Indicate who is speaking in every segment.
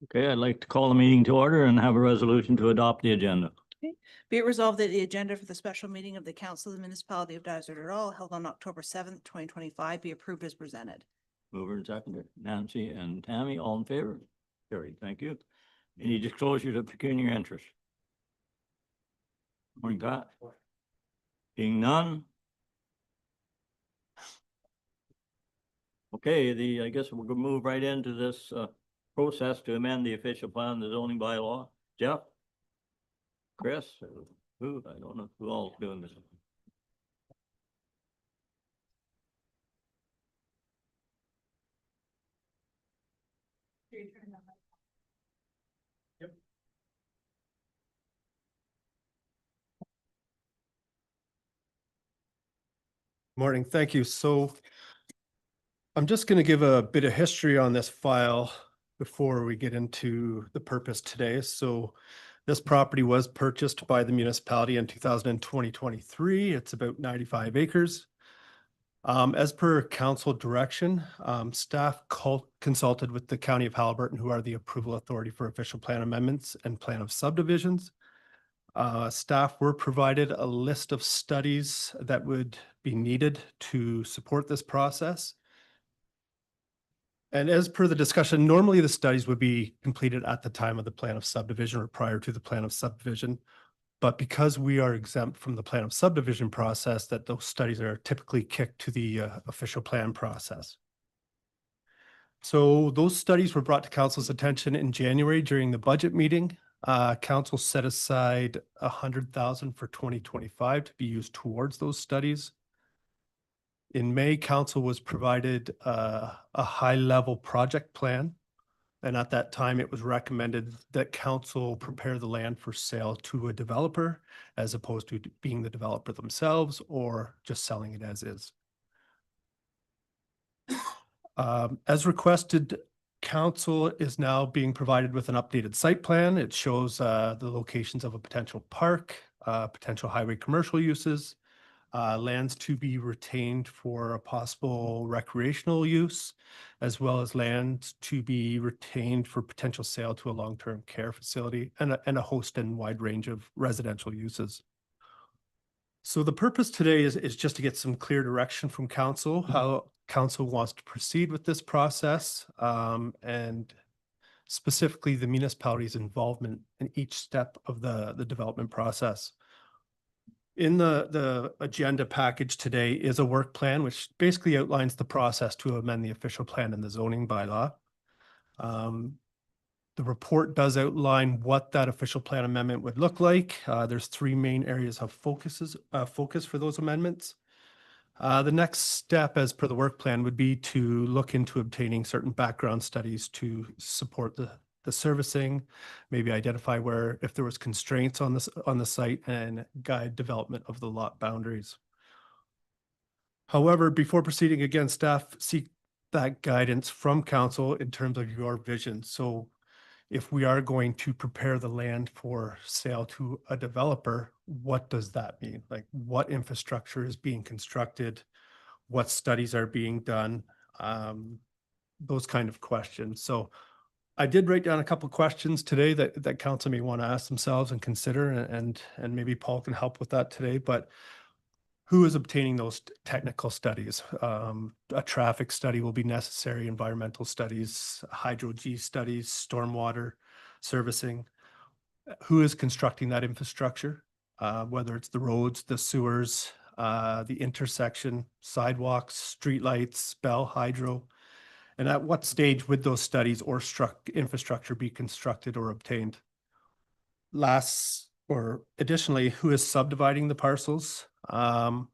Speaker 1: Okay, I'd like to call the meeting to order and have a resolution to adopt the agenda.
Speaker 2: Be it resolved that the agenda for the special meeting of the Council of the Municipality of Dysart held on October 7th, 2025 be approved as presented.
Speaker 1: Mover and seconder, Nancy and Tammy, all in favor? Carried, thank you. Any disclosures of pecuniary interest? Morning, Pat. Being none. Okay, I guess we're gonna move right into this process to amend the official plan, the zoning bylaw. Jeff? Chris? Who? I don't know who all is doing this.
Speaker 3: Morning, thank you. So I'm just going to give a bit of history on this file before we get into the purpose today. So this property was purchased by the municipality in 2023. It's about 95 acres. As per council direction, staff consulted with the County of Haliburton, who are the approval authority for official plan amendments and plan of subdivisions. Staff were provided a list of studies that would be needed to support this process. And as per the discussion, normally the studies would be completed at the time of the plan of subdivision or prior to the plan of subdivision. But because we are exempt from the plan of subdivision process, that those studies are typically kicked to the official plan process. So those studies were brought to council's attention in January during the budget meeting. Council set aside $100,000 for 2025 to be used towards those studies. In May, council was provided a high-level project plan. And at that time, it was recommended that council prepare the land for sale to a developer as opposed to being the developer themselves or just selling it as is. As requested, council is now being provided with an updated site plan. It shows the locations of a potential park, potential highway commercial uses, lands to be retained for a possible recreational use, as well as lands to be retained for potential sale to a long-term care facility and a host and wide range of residential uses. So the purpose today is just to get some clear direction from council, how council wants to proceed with this process, and specifically the municipality's involvement in each step of the development process. In the agenda package today is a work plan, which basically outlines the process to amend the official plan and the zoning bylaw. The report does outline what that official plan amendment would look like. There's three main areas of focus for those amendments. The next step, as per the work plan, would be to look into obtaining certain background studies to support the servicing, maybe identify where, if there was constraints on the site, and guide development of the lot boundaries. However, before proceeding again, staff seek that guidance from council in terms of your vision. So if we are going to prepare the land for sale to a developer, what does that mean? Like, what infrastructure is being constructed? What studies are being done? Those kind of questions. So I did write down a couple of questions today that council may want to ask themselves and consider, and maybe Paul can help with that today. But who is obtaining those technical studies? A traffic study will be necessary, environmental studies, hydro-G studies, stormwater servicing. Who is constructing that infrastructure? Whether it's the roads, the sewers, the intersection, sidewalks, streetlights, bell, hydro. And at what stage would those studies or infrastructure be constructed or obtained? Additionally, who is subdividing the parcels? And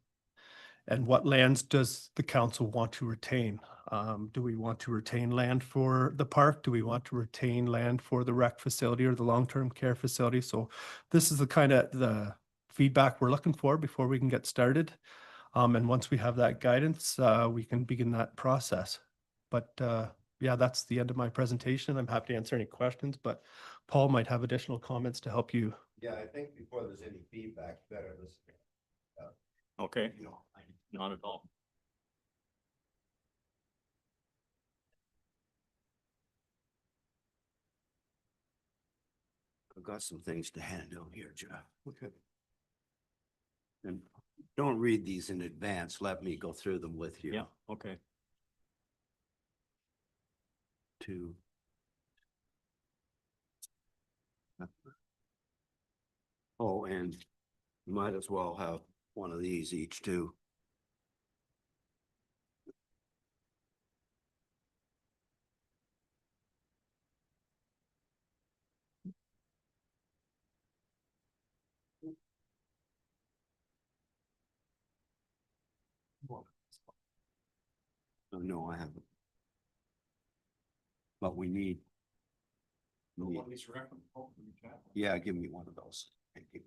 Speaker 3: what lands does the council want to retain? Do we want to retain land for the park? Do we want to retain land for the rec facility or the long-term care facility? So this is the kind of the feedback we're looking for before we can get started. And once we have that guidance, we can begin that process. But yeah, that's the end of my presentation. I'm happy to answer any questions, but Paul might have additional comments to help you.
Speaker 4: Yeah, I think before there's any feedback, better listen.
Speaker 1: Okay, not at all.
Speaker 4: I've got some things to hand out here, Jeff. Okay. And don't read these in advance. Let me go through them with you.
Speaker 1: Yeah, okay.
Speaker 4: To. Oh, and you might as well have one of these each too. Oh, no, I haven't. But we need. Yeah, give me one of those. Thank you.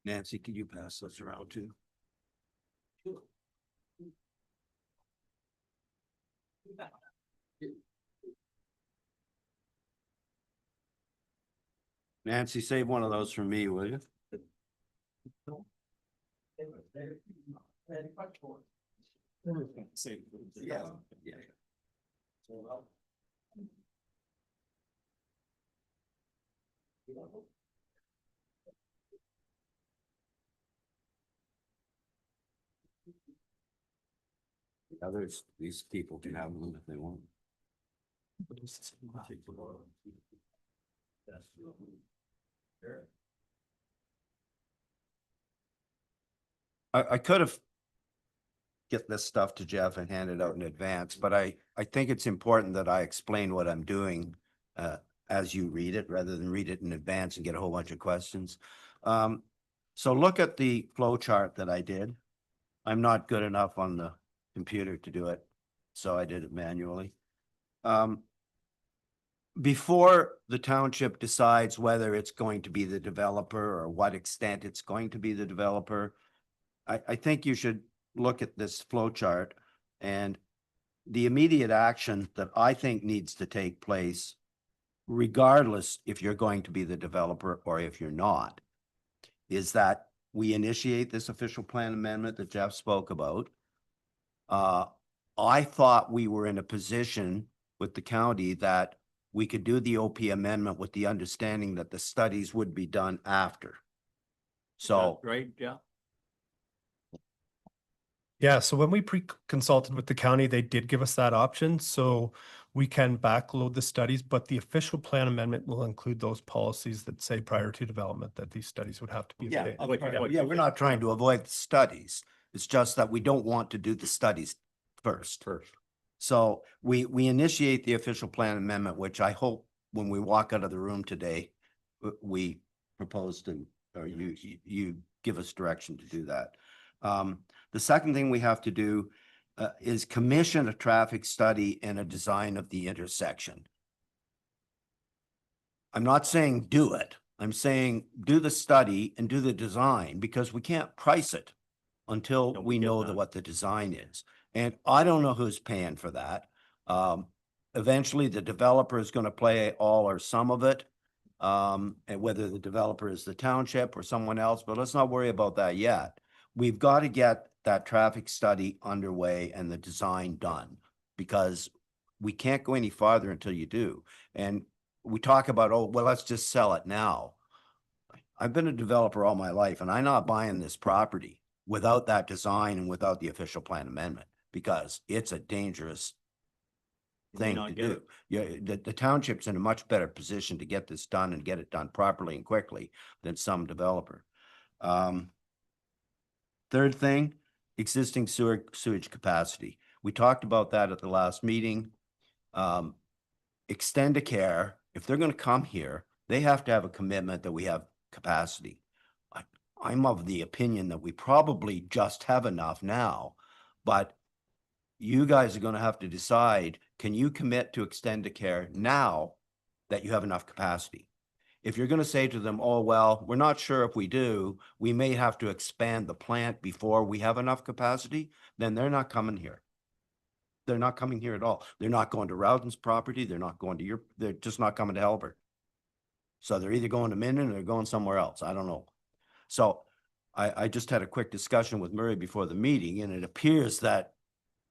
Speaker 4: Nancy, can you pass those around too? Nancy, save one of those for me, will you? Yeah, yeah. Others, these people can have them if they want. I could have get this stuff to Jeff and hand it out in advance, but I think it's important that I explain what I'm doing as you read it, rather than read it in advance and get a whole bunch of questions. So look at the flow chart that I did. I'm not good enough on the computer to do it, so I did it manually. Before the township decides whether it's going to be the developer or what extent it's going to be the developer, I think you should look at this flow chart, and the immediate action that I think needs to take place, regardless if you're going to be the developer or if you're not, is that we initiate this official plan amendment that Jeff spoke about. I thought we were in a position with the county that we could do the OP amendment with the understanding that the studies would be done after. So,
Speaker 1: Right, yeah.
Speaker 3: Yeah, so when we pre-consulted with the county, they did give us that option, so we can backload the studies, but the official plan amendment will include those policies that say prior to development that these studies would have to be
Speaker 4: yeah,
Speaker 3: obtained.
Speaker 4: yeah, we're not trying to avoid the studies. It's just that we don't want to do the studies first. So we initiate the official plan amendment, which I hope when we walk out of the room today, we proposed and, or you give us direction to do that. The second thing we have to do is commission a traffic study and a design of the intersection. I'm not saying do it. I'm saying do the study and do the design, because we can't price it until
Speaker 1: Don't
Speaker 4: we
Speaker 1: get
Speaker 4: know
Speaker 1: that.
Speaker 4: what the design is. And I don't know who's paying for that. Eventually the developer is going to play all or some of it. And whether the developer is the township or someone else, but let's not worry about that yet. We've got to get that traffic study underway and the design done, because we can't go any farther until you do. And we talk about, oh, well, let's just sell it now. I've been a developer all my life, and I'm not buying this property without that design and without the official plan amendment, because it's a dangerous
Speaker 1: may
Speaker 4: thing
Speaker 1: not
Speaker 4: to
Speaker 1: get
Speaker 4: do.
Speaker 1: it.
Speaker 4: Yeah, the township's in a much better position to get this done and get it done properly and quickly than some developer. Third thing, existing sewage capacity. We talked about that at the last meeting. Extendicare, if they're going to come here, they have to have a commitment that we have capacity. I'm of the opinion that we probably just have enough now, but you guys are going to have to decide, can you commit to Extendicare now that you have enough capacity? If you're going to say to them, oh, well, we're not sure if we do, we may have to expand the plant before we have enough capacity, then they're not coming here. They're not coming here at all. They're not going to Rowden's property. They're not going to they're just not coming to Halbert. So they're either going to Minden or they're going somewhere else. I don't know. So I just had a quick discussion with Murray before the meeting, and it appears that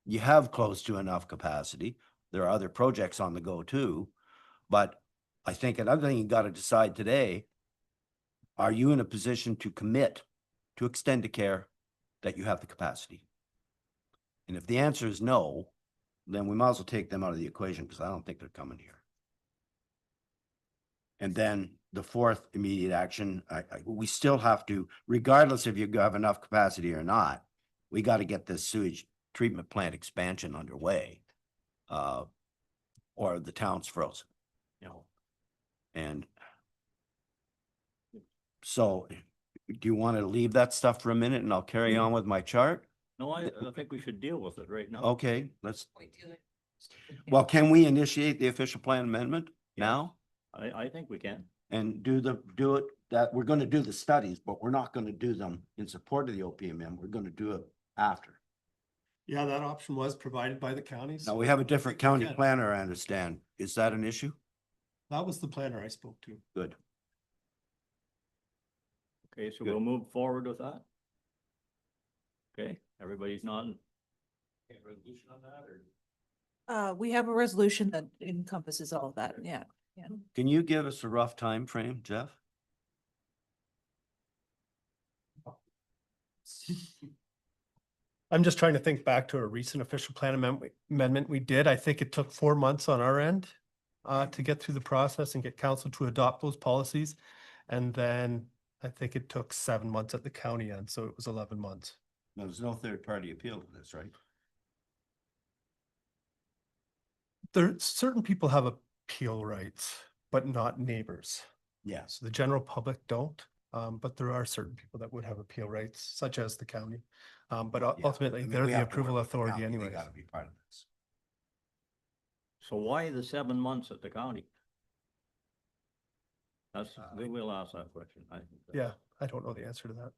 Speaker 4: you have close to enough capacity. there are other projects on the go too. But I think another thing you gotta decide today, are you in a position to commit to Extendicare that you have the capacity? And if the answer is no, then we might as well take them out of the equation, because I don't think they're coming here. And then the fourth immediate action, we still have to, regardless if you have enough capacity or not, we got to get this sewage treatment plant expansion underway. Or the town's frozen, you know. And so, do you want to leave that stuff for a minute and I'll carry on with my chart?
Speaker 1: No, I think we should deal with it right now.
Speaker 4: Okay, well, can we initiate the official plan amendment now?
Speaker 1: I think we can.
Speaker 4: And do it, that we're gonna do the studies, but we're not gonna do them in support of the OPMM, we're gonna do it after.
Speaker 3: Yeah, that option was provided by the counties.
Speaker 4: Now, we have a different county
Speaker 3: Yeah.
Speaker 4: planner, I understand. Is that an issue?
Speaker 3: That was the planner I spoke to.
Speaker 4: Good.
Speaker 1: Okay, so
Speaker 4: Good.
Speaker 1: we'll move forward with that. Okay, everybody's nodding. Resolution on that or?
Speaker 2: We have a resolution that encompasses all of that, yeah.
Speaker 4: Can you give us a rough time frame, Jeff?
Speaker 3: I'm just trying to think back to a recent official plan amendment we did. I think it took 4 months on our end to get through the process and get council to adopt those policies. And then I think it took 7 months at the county end, so it was 11 months.
Speaker 4: There's no third party appeal to this, right?
Speaker 3: There, certain people have appeal rights, but not neighbors.
Speaker 4: Yes.
Speaker 3: So the general public don't, but there are certain people that would have appeal rights, such as the county. But ultimately, they're the approval authority anyway.
Speaker 4: Got to be part of this.
Speaker 1: So why the 7 months at the county? That's, we will ask that question. I think that-
Speaker 3: Yeah, I don't know the answer to that.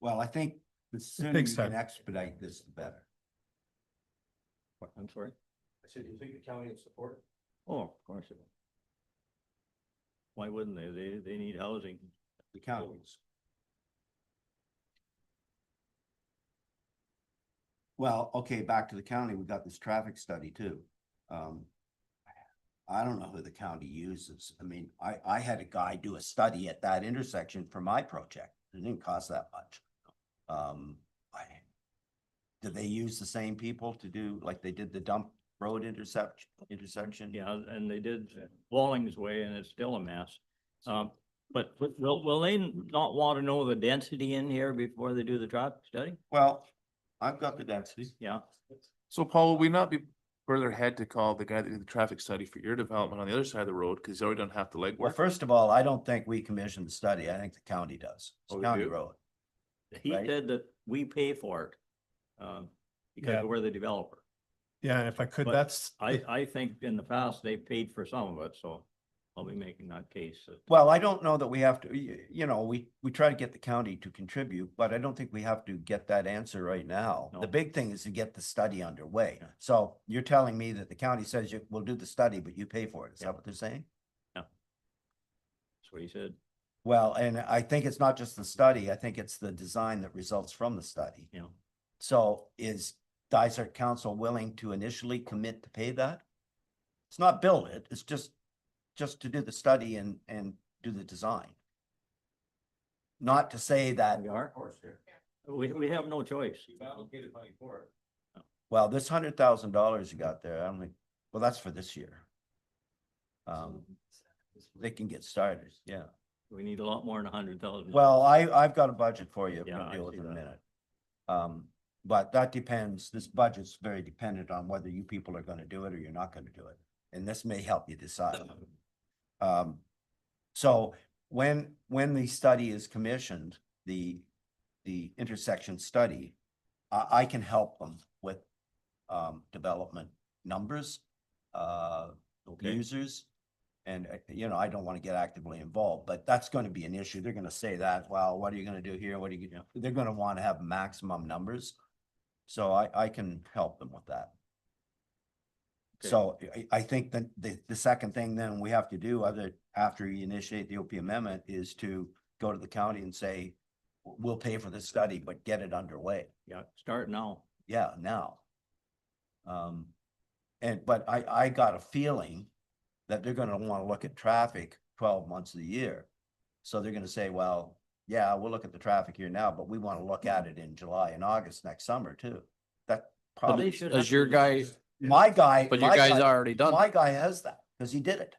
Speaker 4: Well, I think the sooner you
Speaker 3: takes
Speaker 4: can
Speaker 3: time.
Speaker 4: expedite this, the better.
Speaker 1: What, I'm sorry?
Speaker 5: I said, you think the county will support it?
Speaker 1: Oh, of course it will. Why wouldn't they? They need housing.
Speaker 4: The counties. Well, okay, back to the county, we got this traffic study too. I don't know who the county uses. I mean, I had a guy do a study at that intersection for my project. It didn't cost that much. Did they use the same people to do, like they did the dump road intersection?
Speaker 1: Yeah, and they did Walling's Way and it's still a mess. But will they not want to know the density in here before they do the traffic study?
Speaker 4: Well, I've got the density.
Speaker 1: Yeah,
Speaker 5: So Paul, will we not be further ahead to call the guy that did the traffic study for your development on the other side of the road? Cause he's already done half the
Speaker 4: Well,
Speaker 5: legwork.
Speaker 4: first of all, I don't think we commissioned the study. I think the county does. It's
Speaker 1: Oh,
Speaker 4: a
Speaker 1: we
Speaker 4: county
Speaker 1: do?
Speaker 4: road.
Speaker 1: he
Speaker 4: Right.
Speaker 1: said that we pay for it. Because
Speaker 3: Yeah.
Speaker 1: we're the developer.
Speaker 3: Yeah, and if I could,
Speaker 1: But
Speaker 3: that's,
Speaker 1: I think in the past they paid for some of it, so I'll be making that case.
Speaker 4: Well, I don't know that we have to, you know, we try to get the county to contribute, but I don't think we have to get that answer right now.
Speaker 1: No.
Speaker 4: The big thing is to get the study underway. So you're telling me that the county says you will do the study, but you pay for it. Is
Speaker 1: Yeah.
Speaker 4: that what they're saying?
Speaker 1: That's what he said.
Speaker 4: Well, and I think it's not just the study. I think it's the design that results from the study.
Speaker 1: You know,
Speaker 4: So is Dysart Council willing to initially commit to pay that? It's not build it, it's just to do the study and do the design. Not to say that,
Speaker 1: we are. We have no choice.
Speaker 5: allocated money for it.
Speaker 4: well, this $100,000 you got there, I don't think, well, that's for this year. They can get started, yeah.
Speaker 1: We need a lot more than 100,000.
Speaker 4: Well, I've got a budget for you,
Speaker 1: Yeah,
Speaker 4: we'll
Speaker 1: I
Speaker 4: deal with
Speaker 1: see
Speaker 4: in a
Speaker 1: that.
Speaker 4: minute. But that depends, this budget's very dependent on whether you people are gonna do it or you're not gonna do it. And this may help you decide. So when the study is commissioned, the intersection study, I can help them with development numbers,
Speaker 1: Okay.
Speaker 4: users. And, you know, I don't want to get actively involved, but that's going to be an issue. They're going to say that, well, what are you going to do here? What are you, they're going to want to have maximum numbers. So I can help them with that.
Speaker 1: Okay.
Speaker 4: So I think that the second thing then we have to do after you initiate the OP amendment is to go to the county and say, we'll pay for this study, but get it underway.
Speaker 1: Yeah, start now.
Speaker 4: Yeah, now. but I got a feeling that they're gonna wanna look at traffic 12 months of the year. So they're gonna say, well, yeah, we'll look at the traffic here now, but we wanna look at it in July and August next summer too. That
Speaker 1: But
Speaker 4: probably,
Speaker 1: they should
Speaker 6: Does
Speaker 1: have
Speaker 6: your
Speaker 1: to-
Speaker 6: guy,
Speaker 4: my guy.
Speaker 6: but your
Speaker 4: my
Speaker 6: guy's
Speaker 4: guy-
Speaker 6: already done.
Speaker 4: My guy has that, cause he did it.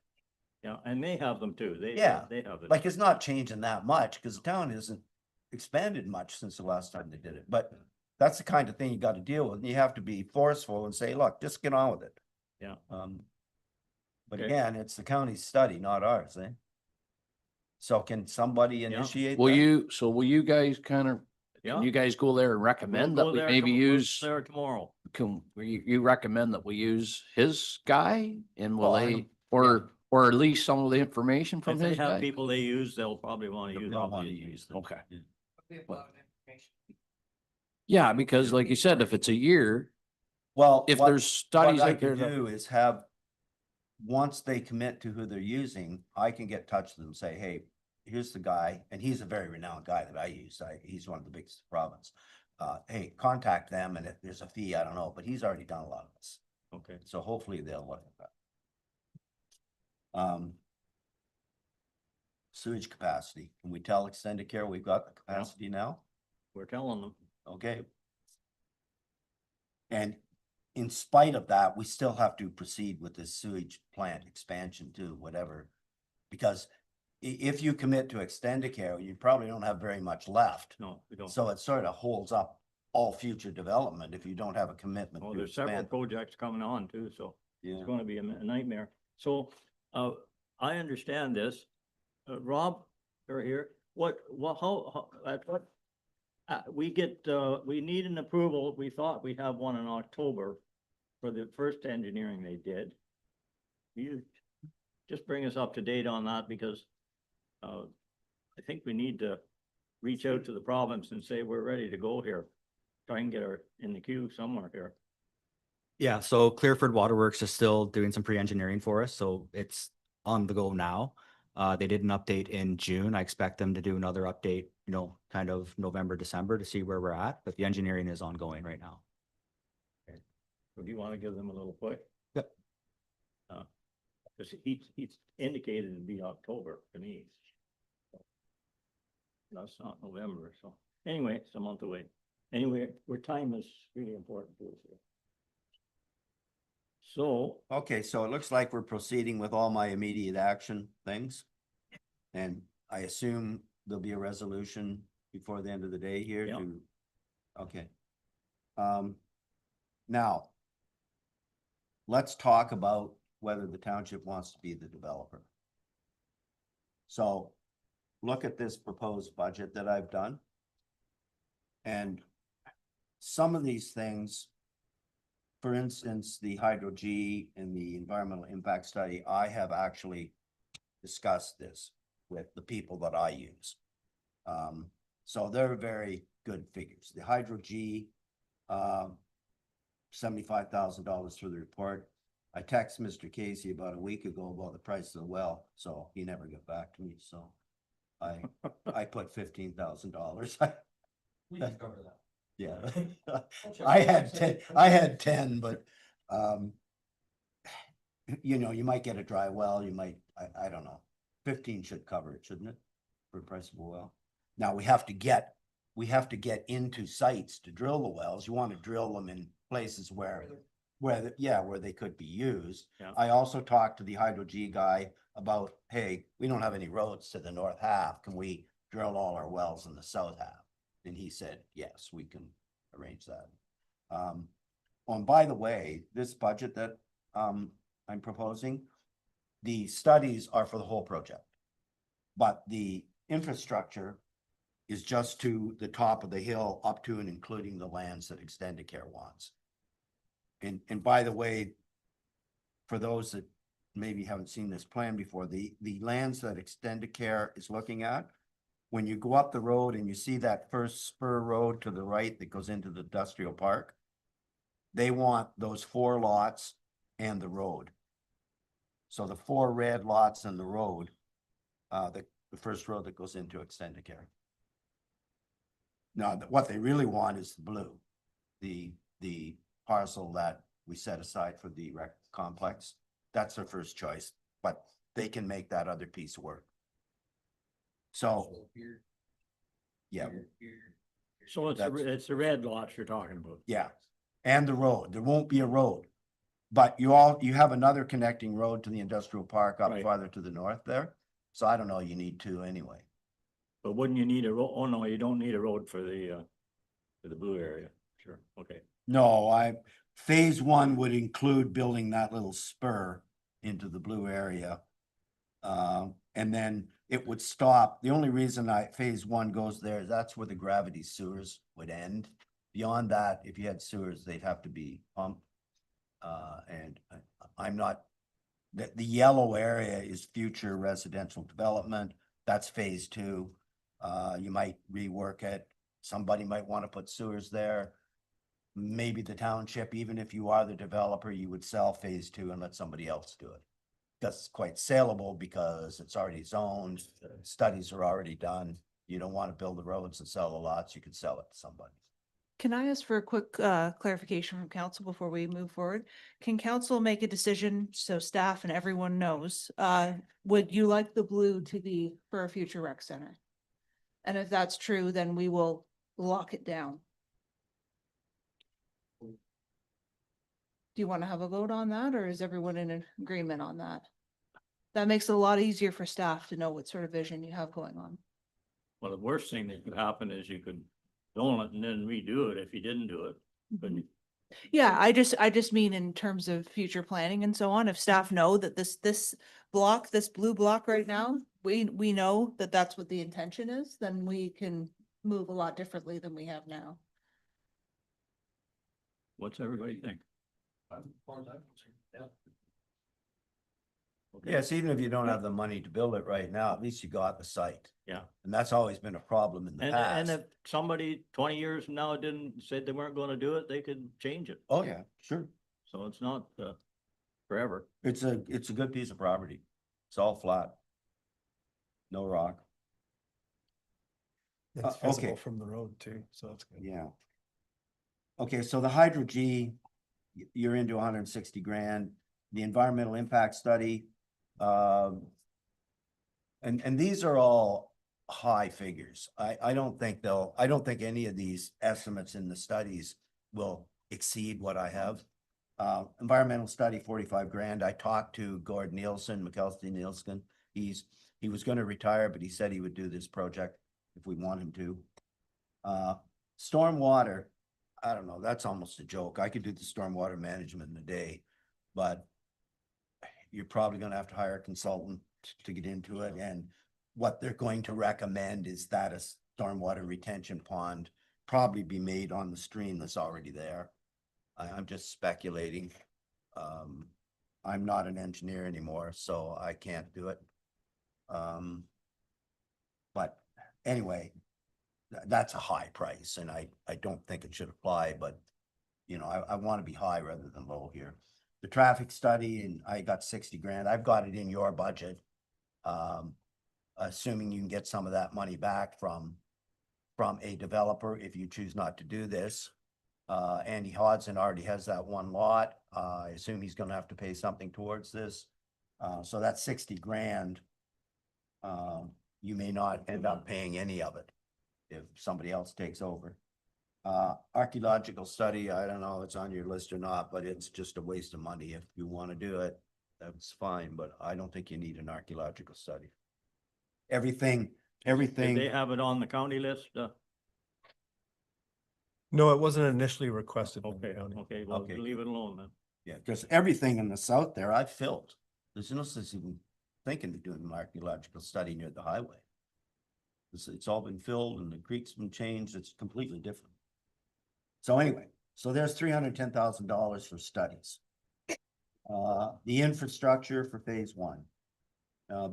Speaker 1: Yeah, and they have them too.
Speaker 4: Yeah,
Speaker 1: They have it.
Speaker 4: Like, it's not changing that much, cause the town isn't expanded much since the last time they did it, but that's the kind of thing you gotta deal with, and you have to be forceful and say, look, just get on with it.
Speaker 1: Yeah.
Speaker 4: But
Speaker 1: Okay.
Speaker 4: again, it's the county's study, not ours, eh? So can somebody
Speaker 1: Yeah.
Speaker 4: initiate
Speaker 6: will
Speaker 4: that?
Speaker 6: will you guys kind of,
Speaker 1: Yeah.
Speaker 6: can you guys go there and
Speaker 1: We'll
Speaker 6: recommend
Speaker 1: go
Speaker 6: that we
Speaker 1: there
Speaker 6: maybe
Speaker 1: we'll go
Speaker 6: use,
Speaker 1: there tomorrow.
Speaker 6: you recommend that we use his guy and will
Speaker 4: Well, I
Speaker 6: they,
Speaker 4: don't-
Speaker 6: or at least some of the information
Speaker 1: If
Speaker 6: from
Speaker 1: they
Speaker 6: his
Speaker 1: have
Speaker 6: guy?
Speaker 1: people they use, they'll probably want to
Speaker 4: They
Speaker 1: use.
Speaker 4: don't
Speaker 1: all
Speaker 4: wanna
Speaker 1: these.
Speaker 4: use them.
Speaker 6: Okay.
Speaker 4: Yeah.
Speaker 6: Yeah, because like you said, if it's a year,
Speaker 4: Well,
Speaker 6: if
Speaker 4: what-
Speaker 6: there's studies
Speaker 4: what I
Speaker 6: out there
Speaker 4: can
Speaker 6: that,
Speaker 4: do is have, once they commit to who they're using, I can get in touch with them and say, hey, here's the guy, and he's a very renowned guy that I use. He's one of the biggest in the province. Hey, contact them, and if there's a fee, I don't know, but he's already done a lot of this.
Speaker 1: Okay.
Speaker 4: So hopefully they'll look at that. Sewage capacity. Can we tell Extended Care we've got the capacity now?
Speaker 1: We're telling them.
Speaker 4: Okay. And in spite of that, we still have to proceed with this sewage plant expansion too, whatever. Because if you commit to Extendicare, you probably don't have very much left.
Speaker 1: No, we don't.
Speaker 4: So it sort of holds up all future development if you don't have a commitment
Speaker 1: Well,
Speaker 4: to
Speaker 1: there's several
Speaker 4: expand.
Speaker 1: projects coming on too, so
Speaker 4: Yeah.
Speaker 1: it's gonna be a nightmare. So, I understand this. Rob, you're here. How, at what? We need an approval. We thought we'd have one in October for the first engineering they did. You just bring us up to date on that because, I think we need to reach out to the province and say, we're ready to go here. Try and get her in the queue somewhere here.
Speaker 7: Yeah, so Clearford Waterworks is still doing some pre-engineering for us, so it's on the go now. They did an update in June. I expect them to do another update, kind of November, December to see where we're at, but the engineering is ongoing right now.
Speaker 1: So do you want to give them a little push?
Speaker 7: Yep.
Speaker 1: Cause he's indicated it'd be October to me. That's not November, so anyway, it's a month away. Anyway, where time is really important to us here. So,
Speaker 4: Okay, so it looks like we're proceeding with all my immediate action things. And I assume there'll be a resolution before the end of the day here
Speaker 1: Yeah.
Speaker 4: to, okay. Now, let's talk about whether the township wants to be the developer. So look at this proposed budget that I've done. And some of these things, for instance, the Hydro G and the environmental impact study, I have actually discussed this with the people that I use. So they're very good figures. The Hydro G, $75,000 for the report. I texted Mr. Casey about a week ago about the price of the well, so he never got back to me, so I put $15,000.
Speaker 8: We can cover that.
Speaker 4: Yeah.
Speaker 8: check
Speaker 4: I
Speaker 8: the
Speaker 4: had
Speaker 8: website.
Speaker 4: 10, but, you might get a dry well, you might, I don't know. 15 should cover it, shouldn't it? For the price of a well. Now, we have to get into sites to drill the wells. You want to drill them in places where they could be used.
Speaker 1: Yeah.
Speaker 4: I also talked to the Hydro G guy about, hey, we don't have any roads to the north half. Can we drill all our wells in the south half? And he said, yes, we can arrange that. By the way, this budget that I'm proposing, the studies are for the whole project. But the infrastructure is just to the top of the hill, up to and including the lands that Extendicare wants. And by the way, for those that maybe haven't seen this plan before, the lands that Extendicare is looking at, when you go up the road and you see that first spur road to the right that goes into the industrial park, they want those 4 lots and the road. So the 4 red lots and the road, the first road that goes into Extendicare. Now, what they really want is the blue, the parcel that we set aside for the rec complex. That's their first choice, but they can make that other piece work. So, yeah,
Speaker 1: So it's the red lots you're talking about.
Speaker 4: yeah. And the road, there won't be a road. But you have another connecting road to the industrial park up
Speaker 1: Right.
Speaker 4: farther to the north there. So I don't know, you need two anyway.
Speaker 1: But wouldn't you need a road? Oh, no, you don't need a road for the blue area. Sure, okay.
Speaker 4: No, phase one would include building that little spur into the blue area. And then it would stop. The only reason phase one goes there is that's where the gravity sewers would end. Beyond that, if you had sewers, they'd have to be pumped. And I'm not, the yellow area is future residential development. That's phase two. You might rework it. Somebody might want to put sewers there. Maybe the township, even if you are the developer, you would sell phase two and let somebody else do it. That's quite saleable because it's already zoned, studies are already done. You don't want to build the roads and sell the lots, you could sell it to somebody.
Speaker 2: Can I ask for a quick clarification from council before we move forward? Can council make a decision so staff and everyone knows? Would you like the blue to be for a future rec center? And if that's true, then we will lock it down. Do you want to have a vote on that, or is everyone in agreement on that? That makes it a lot easier for staff to know what sort of vision you have going on.
Speaker 1: Well, the worst thing that could happen is you could zone it and then redo it if you didn't do it. But
Speaker 2: Yeah, I just mean in terms of future planning and so on, if staff know that this block, this blue block right now, we know that that's what the intention is, then we can move a lot differently than we have now.
Speaker 1: what's everybody think? Okay.
Speaker 4: Yes, even if you don't have the money to build it right now, at least you got the site.
Speaker 1: Yeah.
Speaker 4: And that's always been a problem in the
Speaker 1: And
Speaker 4: past.
Speaker 1: if somebody 20 years from now said they weren't gonna do it, they could change it.
Speaker 4: Oh, yeah, sure.
Speaker 1: So it's not forever.
Speaker 4: It's a good piece of property. It's all flat. No rock.
Speaker 3: It's
Speaker 4: okay.
Speaker 3: visible from the road too, so that's good.
Speaker 4: Yeah. Okay, so the Hydro G, you're into 160 grand. The environmental impact study, and these are all high figures. I don't think any of these estimates in the studies will exceed what I have. Environmental study, 45 grand. I talked to Gord Nielsen, McKelsey Nielsen. He was gonna retire, but he said he would do this project if we want him to. Stormwater, I don't know, that's almost a joke. I could do the stormwater management in a day, but you're probably gonna have to hire a consultant to get into it, and what they're going to recommend is that a stormwater retention pond probably be made on the stream that's already there. I'm just speculating. I'm not an engineer anymore, so I can't do it. But anyway, that's a high price, and I don't think it should apply, but you know, I want to be high rather than low here. The traffic study, and I got 60 grand. I've got it in your budget. Assuming you can get some of that money back from a developer if you choose not to do this. Andy Hodson already has that one lot. I assume he's gonna have to pay something towards this. So that's 60 grand. You may not end up paying any of it if somebody else takes over. Archaeological study, I don't know if it's on your list or not, but it's just a waste of money. If you want to do it, that's fine, but I don't think you need an archaeological study. Everything.
Speaker 1: Did they have it on the county list?
Speaker 3: No, it wasn't initially requested. by the
Speaker 1: Okay,
Speaker 3: county.
Speaker 1: okay, well,
Speaker 4: Okay.
Speaker 1: leave it alone then.
Speaker 4: Yeah, because everything in the south there I've filled. There's no sense even thinking of doing an archaeological study near the highway. It's all been filled and the creek's been changed. It's completely different. So anyway, so there's $310,000 for studies. The infrastructure for phase one.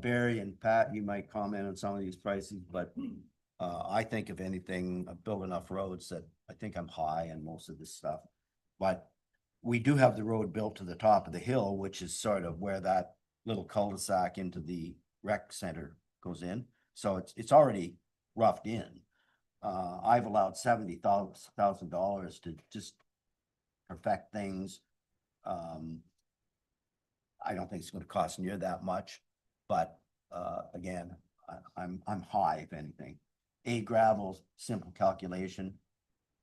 Speaker 4: Barry and Pat, you might comment on some of these prices, but I think if anything, I've built enough roads that I think I'm high on most of this stuff. But we do have the road built to the top of the hill, which is sort of where that little cul-de-sac into the rec center goes in. So it's already roughed in. I've allowed $70,000 to just perfect things. I don't think it's gonna cost near that much, but, again, I'm high if anything. A gravel, simple calculation.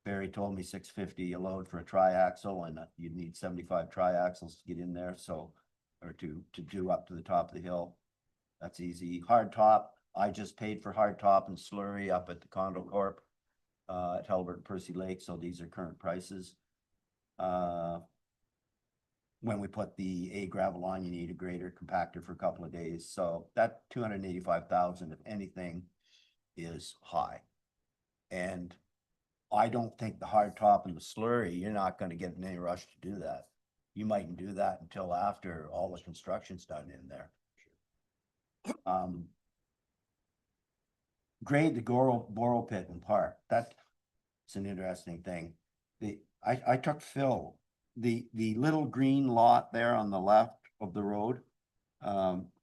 Speaker 4: Barry told me 650 a load for a triaxle, and you'd need 75 triaxles to get in there, so, or to do up to the top of the hill. That's easy. Hard top, I just paid for hard top and slurry up at the Condo Corp. At Halbert Percy Lake, so these are current prices. When we put the A gravel on, you need a grader compactor for a couple of days, so that 285,000, if anything, is high. And I don't think the hard top and the slurry, you're not gonna get in any rush to do that. You mightn't do that until after all the construction's done in there. Grade the Borrow Pit and Park, that's an interesting thing. I took Phil, the little green lot there on the left of the road.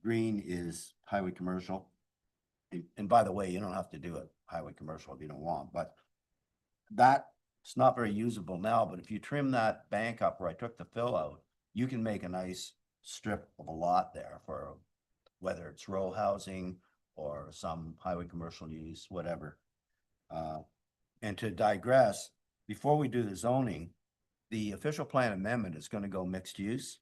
Speaker 4: Green is highway commercial. And by the way, you don't have to do it highway commercial if you don't want, but that's not very usable now, but if you trim that bank up where I took the fill out, you can make a nice strip of a lot there for whether it's row housing or some highway commercial use, whatever. And to digress, before we do the zoning, the official plan amendment is gonna go mixed use.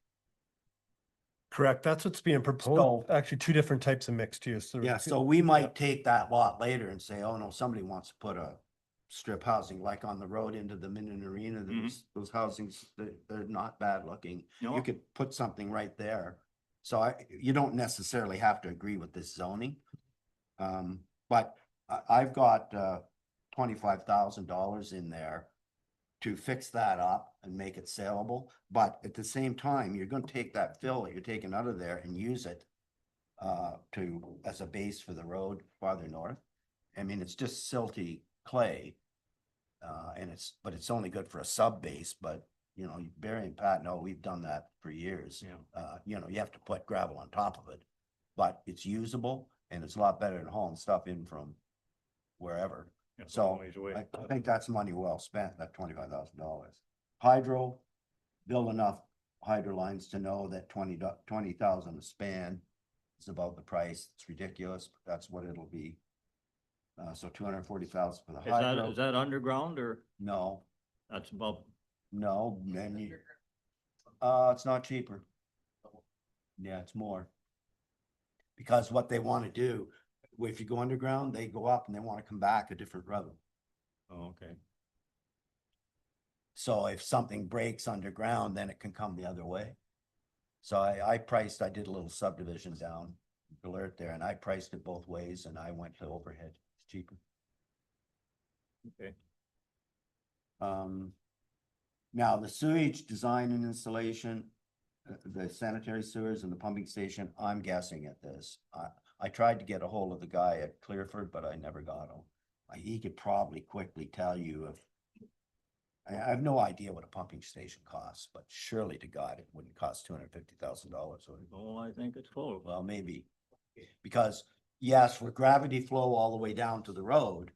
Speaker 3: Correct. That's what's being proposed.
Speaker 4: So-
Speaker 3: Actually, two different types of mixed use. There-
Speaker 4: Yeah, so we might take that lot later and say, oh no, somebody wants to put a strip housing like on the road into the Minden Arena, those housings, they're not bad looking.
Speaker 1: No.
Speaker 4: You could put something right there. So you don't necessarily have to agree with this zoning. But I've got $25,000 in there to fix that up and make it saleable. But at the same time, you're gonna take that fill that you're taking out of there and use it as a base for the road farther north. I mean, it's just silty clay. But it's only good for a sub base, but you know, Barry and Pat know we've done that for years.
Speaker 1: Yeah.
Speaker 4: You know, you have to put gravel on top of it, but it's usable and it's a lot better than hauling stuff in from wherever.
Speaker 1: It's a long ways away.
Speaker 4: I think that's money well spent, that $25,000. Hydro, build enough hydro lines to know that 20,000 a span is about the price. It's ridiculous, but that's what it'll be. So 240,000 for the hydro.
Speaker 1: Is that underground or
Speaker 4: No,
Speaker 1: that's above?
Speaker 4: no, then you, it's not cheaper. Yeah, it's more. Because what they want to do, if you go underground, they go up and they want to come back a different road.
Speaker 1: Oh, okay.
Speaker 4: So if something breaks underground, then it can come the other way. So I did a little subdivision down Alert there, and I priced it both ways, and I went to overhead. It's cheaper.
Speaker 1: Okay.
Speaker 4: Now the sewage design and installation, the sanitary sewers and the pumping station, I'm guessing at this. I tried to get a hold of the guy at Clearford, but I never got him. He could probably quickly tell you if, I have no idea what a pumping station costs, but surely to God, it wouldn't cost $250,000.
Speaker 1: Oh, I think it's close.
Speaker 4: Well, maybe, because yes, for gravity flow all the way down to the road,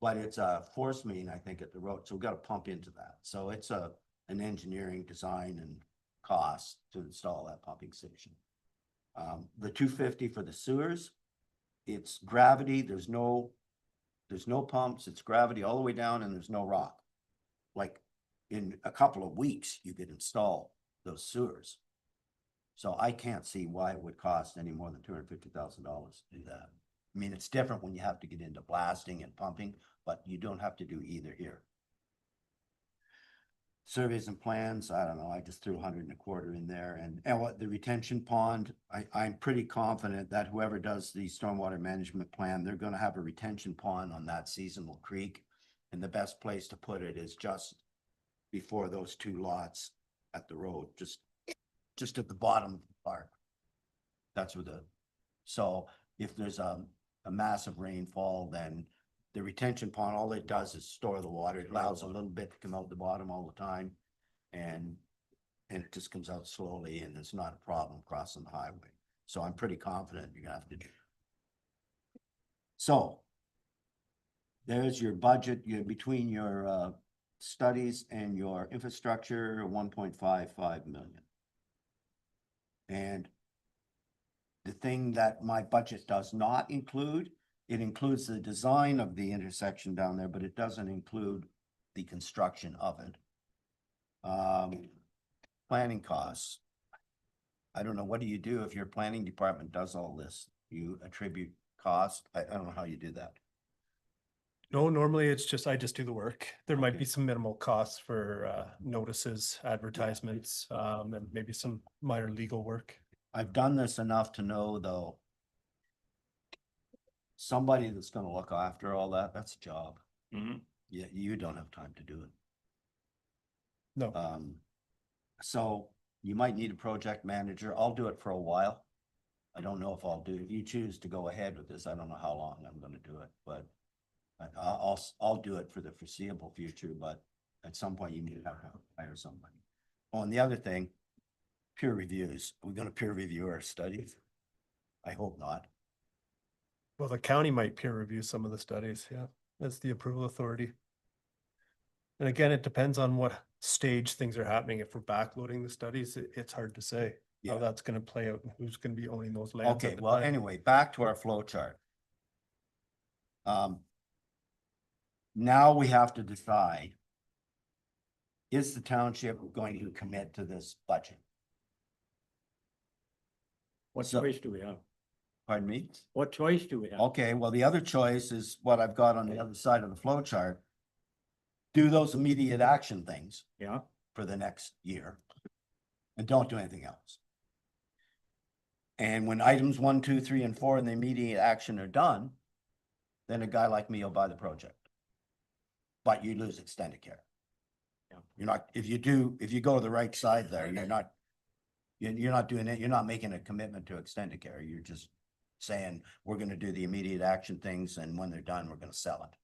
Speaker 4: but it's a force main, I think, at the road, so we've got to pump into that. So it's an engineering design and cost to install that pumping station. The 250 for the sewers, it's gravity, there's no pumps, it's gravity all the way down and there's no rock. Like in a couple of weeks, you could install those sewers. So I can't see why it would cost any more than $250,000 to do that. I mean, it's different when you have to get into blasting and pumping, but you don't have to do either here. Surveys and plans, I don't know, I just threw 125 in there, and what the retention pond, I'm pretty confident that whoever does the stormwater management plan, they're gonna have a retention pond on that seasonal creek. And the best place to put it is just before those two lots at the road, just at the bottom of the park. That's where so if there's a massive rainfall, then the retention pond, all it does is store the water. It allows a little bit to come out the bottom all the time. And it just comes out slowly, and it's not a problem crossing the highway. So I'm pretty confident you're gonna have to do. So there's your budget, between your studies and your infrastructure, 1.55 million. And the thing that my budget does not include, it includes the design of the intersection down there, but it doesn't include the construction of it. Planning costs. I don't know, what do you do if your planning department does all this? You attribute cost? I don't know how you do that.
Speaker 3: No, normally it's just, I just do the work. There might
Speaker 4: Okay.
Speaker 3: be some minimal costs for notices, advertisements, and maybe some minor legal work.
Speaker 4: I've done this enough to know, though, somebody that's gonna look after all that, that's a job.
Speaker 1: Mhm.
Speaker 4: Yeah, you don't have time to do it.
Speaker 3: No,
Speaker 4: So you might need a project manager. I'll do it for a while. I don't know if I'll do, if you choose to go ahead with this, I don't know how long I'm gonna do it, but I'll do it for the foreseeable future, but at some point you need to hire somebody. Oh, and the other thing, peer reviews. We're gonna peer review our studies. I hope not.
Speaker 3: well, the county might peer review some of the studies, yeah, that's the approval authority. And again, it depends on what stage things are happening. If we're backloading the studies, it's hard to say
Speaker 4: Yeah.
Speaker 3: how that's gonna play out and who's gonna be owning those lands.
Speaker 4: Okay,
Speaker 3: at the
Speaker 4: well,
Speaker 3: time.
Speaker 4: anyway, back to our flow chart. Now we have to decide. Is the township going to commit to this budget?
Speaker 1: What
Speaker 4: So-
Speaker 1: choice do we have?
Speaker 4: Pardon me?
Speaker 1: What choice do we have?
Speaker 4: Okay, well, the other choice is what I've got on the other side of the flow chart. Do those immediate action things
Speaker 1: Yeah,
Speaker 4: for the next year. And don't do anything else. And when items 1, 2, 3, and 4 in the immediate action are done, then a guy like me will buy the project. But you lose extended care.
Speaker 1: Yeah.
Speaker 4: You're not, if you go to the right side there, you're not doing it, you're not making a commitment to extended care. You're just saying, we're gonna do the immediate action things, and when they're done, we're gonna sell it.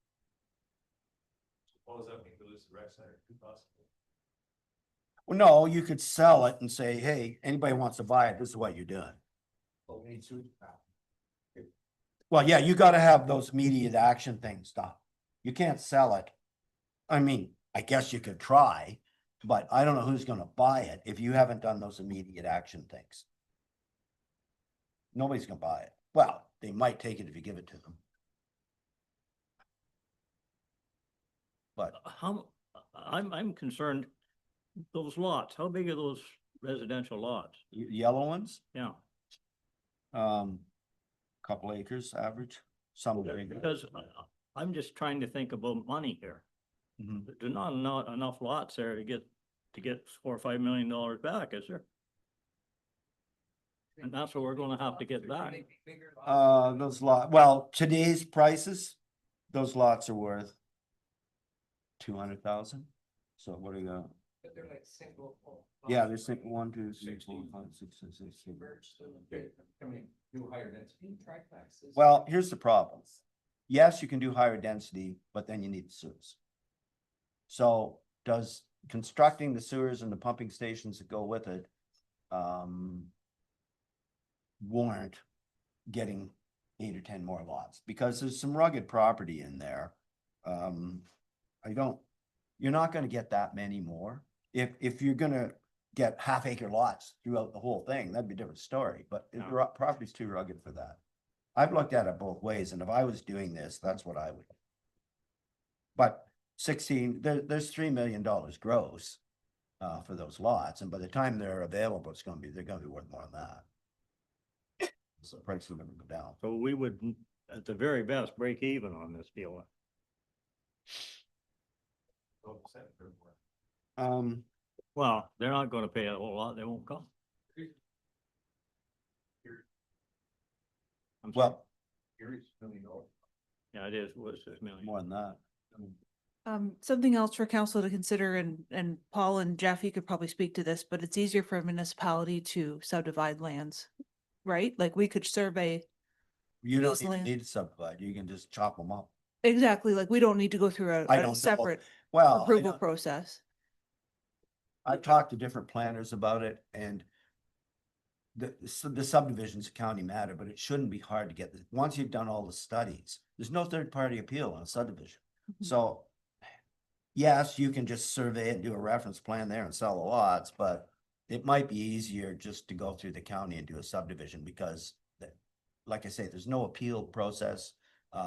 Speaker 8: What does that mean? Lose the rec center too possibly?
Speaker 4: Well, no, you could sell it and say, hey, anybody wants to buy it, this is what you're doing.
Speaker 8: Well, we need to.
Speaker 4: Well, yeah, you gotta have those immediate action things done. You can't sell it. I mean, I guess you could try, but I don't know who's gonna buy it if you haven't done those immediate action things. Nobody's gonna buy it. Well, they might take it if you give it to them. But
Speaker 1: I'm concerned, those lots, how big are those residential lots?
Speaker 4: yellow ones,
Speaker 1: Yeah,
Speaker 4: couple acres average, some bigger.
Speaker 1: because I'm just trying to think about money here.
Speaker 4: Mhm.
Speaker 1: There's not enough lots there to get $4 or $5 million back, is there? And that's what we're gonna have to get back.
Speaker 4: Well, today's prices, those lots are worth 200,000. So what are you gonna?
Speaker 8: But they're like single.
Speaker 4: Yeah, there's 1, 2, 3, 4, 5, 6, 7, 8.
Speaker 8: I mean, do higher density triplexes.
Speaker 4: Well, here's the problem. Yes, you can do higher density, but then you need the sewers. So does constructing the sewers and the pumping stations that go with it, warrant getting 8 or 10 more lots? Because there's some rugged property in there. You're not gonna get that many more. If you're gonna get half-acre lots throughout the whole thing, that'd be a different story, but the
Speaker 1: Yeah.
Speaker 4: property's too rugged for that. I've looked at it both ways, and if I was doing this, that's what I would. But 16, there's $3 million gross for those lots, and by the time they're available, they're gonna be worth more than that. So the price will never go down.
Speaker 1: So we would, at the very best, break even on this deal. Well, they're not gonna pay a whole lot, they won't come. I'm sorry.
Speaker 4: Well,
Speaker 1: Yeah, it is, was 6 million.
Speaker 4: more than that.
Speaker 2: Something else for council to consider, and Paul and Jeff, you could probably speak to this, but it's easier for a municipality to subdivide lands, right? Like we could survey,
Speaker 4: You don't
Speaker 2: Those
Speaker 4: even
Speaker 2: land-
Speaker 4: need to subdivide, you can just chop them up.
Speaker 2: exactly, like we don't need to go through
Speaker 4: I
Speaker 2: a
Speaker 4: don't know.
Speaker 2: separate
Speaker 4: Well,
Speaker 2: approval process.
Speaker 4: I've talked to different planners about it, and the subdivision's a county matter, but it shouldn't be hard to get, once you've done all the studies, there's no third-party appeal on a subdivision.
Speaker 2: Mhm.
Speaker 4: So yes, you can just survey it and do a reference plan there and sell the lots, but it might be easier just to go through the county and do a subdivision because like I say, there's no appeal process.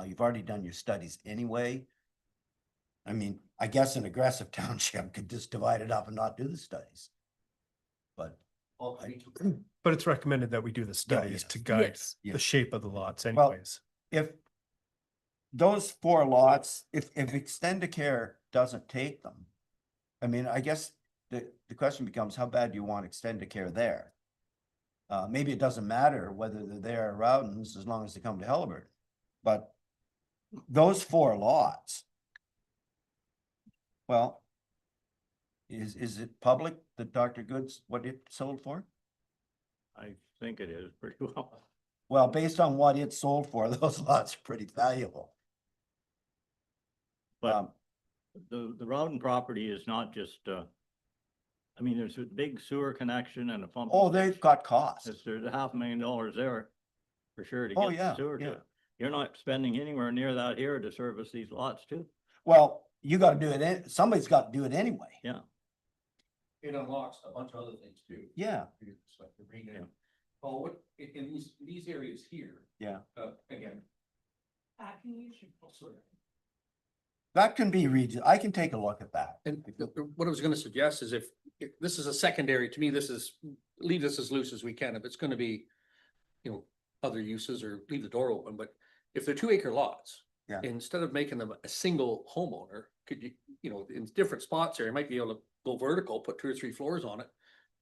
Speaker 4: You've already done your studies anyway. I mean, I guess an aggressive township could just divide it up and not do the studies. But
Speaker 3: But it's recommended that we do the studies
Speaker 4: yes.
Speaker 3: to guide
Speaker 2: Yes.
Speaker 3: the
Speaker 4: Yes.
Speaker 3: shape of the lots
Speaker 4: Well,
Speaker 3: anyways.
Speaker 4: if those 4 lots, if Extendicare doesn't take them, I mean, I guess the question becomes, how bad do you want Extendicare there? Maybe it doesn't matter whether they're there or Rowden's as long as they come to Halliburton. But those 4 lots, well, is it public that Dr. Goods, what it sold for?
Speaker 1: I think it is pretty well.
Speaker 4: Well, based on what it sold for, those lots are pretty valuable.
Speaker 1: But
Speaker 4: Um,
Speaker 1: the Rowden property is not just, I mean, there's a big sewer connection and a pump.
Speaker 4: Oh, they've got costs.
Speaker 1: There's $500,000 there for sure to
Speaker 4: Oh,
Speaker 1: get
Speaker 4: yeah,
Speaker 1: the sewer to
Speaker 4: yeah.
Speaker 1: it. You're not spending anywhere near that here to service these lots too.
Speaker 4: Well, you gotta do it, somebody's got to do it anyway.
Speaker 1: Yeah.
Speaker 8: It unlocks a bunch of other things too.
Speaker 4: Yeah,
Speaker 8: It's like the green.
Speaker 1: Yeah.
Speaker 8: Oh, what, in these areas here,
Speaker 4: yeah.
Speaker 8: again.
Speaker 4: That can be I can take a look at that.
Speaker 9: And what I was gonna suggest is if this is a secondary, to me, this is, leave this as loose as we can. If it's gonna be, other uses or leave the door open, but if they're 2-acre lots.
Speaker 4: Yeah.
Speaker 9: Instead of making them a single homeowner, could you, in different spots there, you might be able to go vertical, put 2 or 3 floors on it.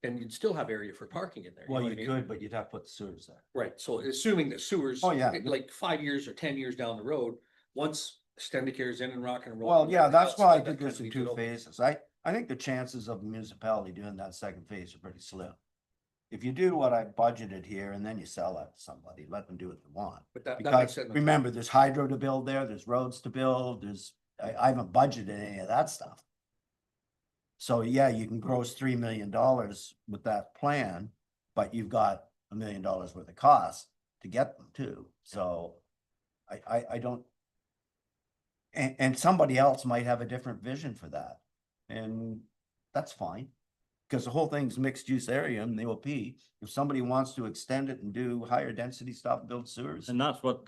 Speaker 9: And you'd still have area for parking in there.
Speaker 4: Well,
Speaker 9: know
Speaker 4: you
Speaker 9: what I mean?
Speaker 4: could, but you'd have to put the sewers there.
Speaker 9: Right, so assuming that sewers.
Speaker 4: Oh, yeah.
Speaker 9: Like 5 years or 10 years down the road, once Extendicare is in and rock and roll.
Speaker 4: Well, yeah, that's why I
Speaker 9: that
Speaker 4: did
Speaker 9: kind
Speaker 4: this
Speaker 9: of
Speaker 4: in
Speaker 9: leaves it
Speaker 4: 2
Speaker 9: open.
Speaker 4: phases. I think the chances of the municipality doing that second phase are pretty slim. If you do what I budgeted here and then you sell that to somebody, let them do what they want.
Speaker 9: But that makes
Speaker 4: Because
Speaker 9: sense.
Speaker 4: remember, there's hydro to build there, there's roads to build, I haven't budgeted any of that stuff. So yeah, you can gross $3 million with that plan, but you've got $1 million worth of costs to get them too. So I don't. And somebody else might have a different vision for that. And that's fine. Because the whole thing's mixed use area in the OP. If somebody wants to extend it and do higher density stuff, build sewers.
Speaker 1: And that's what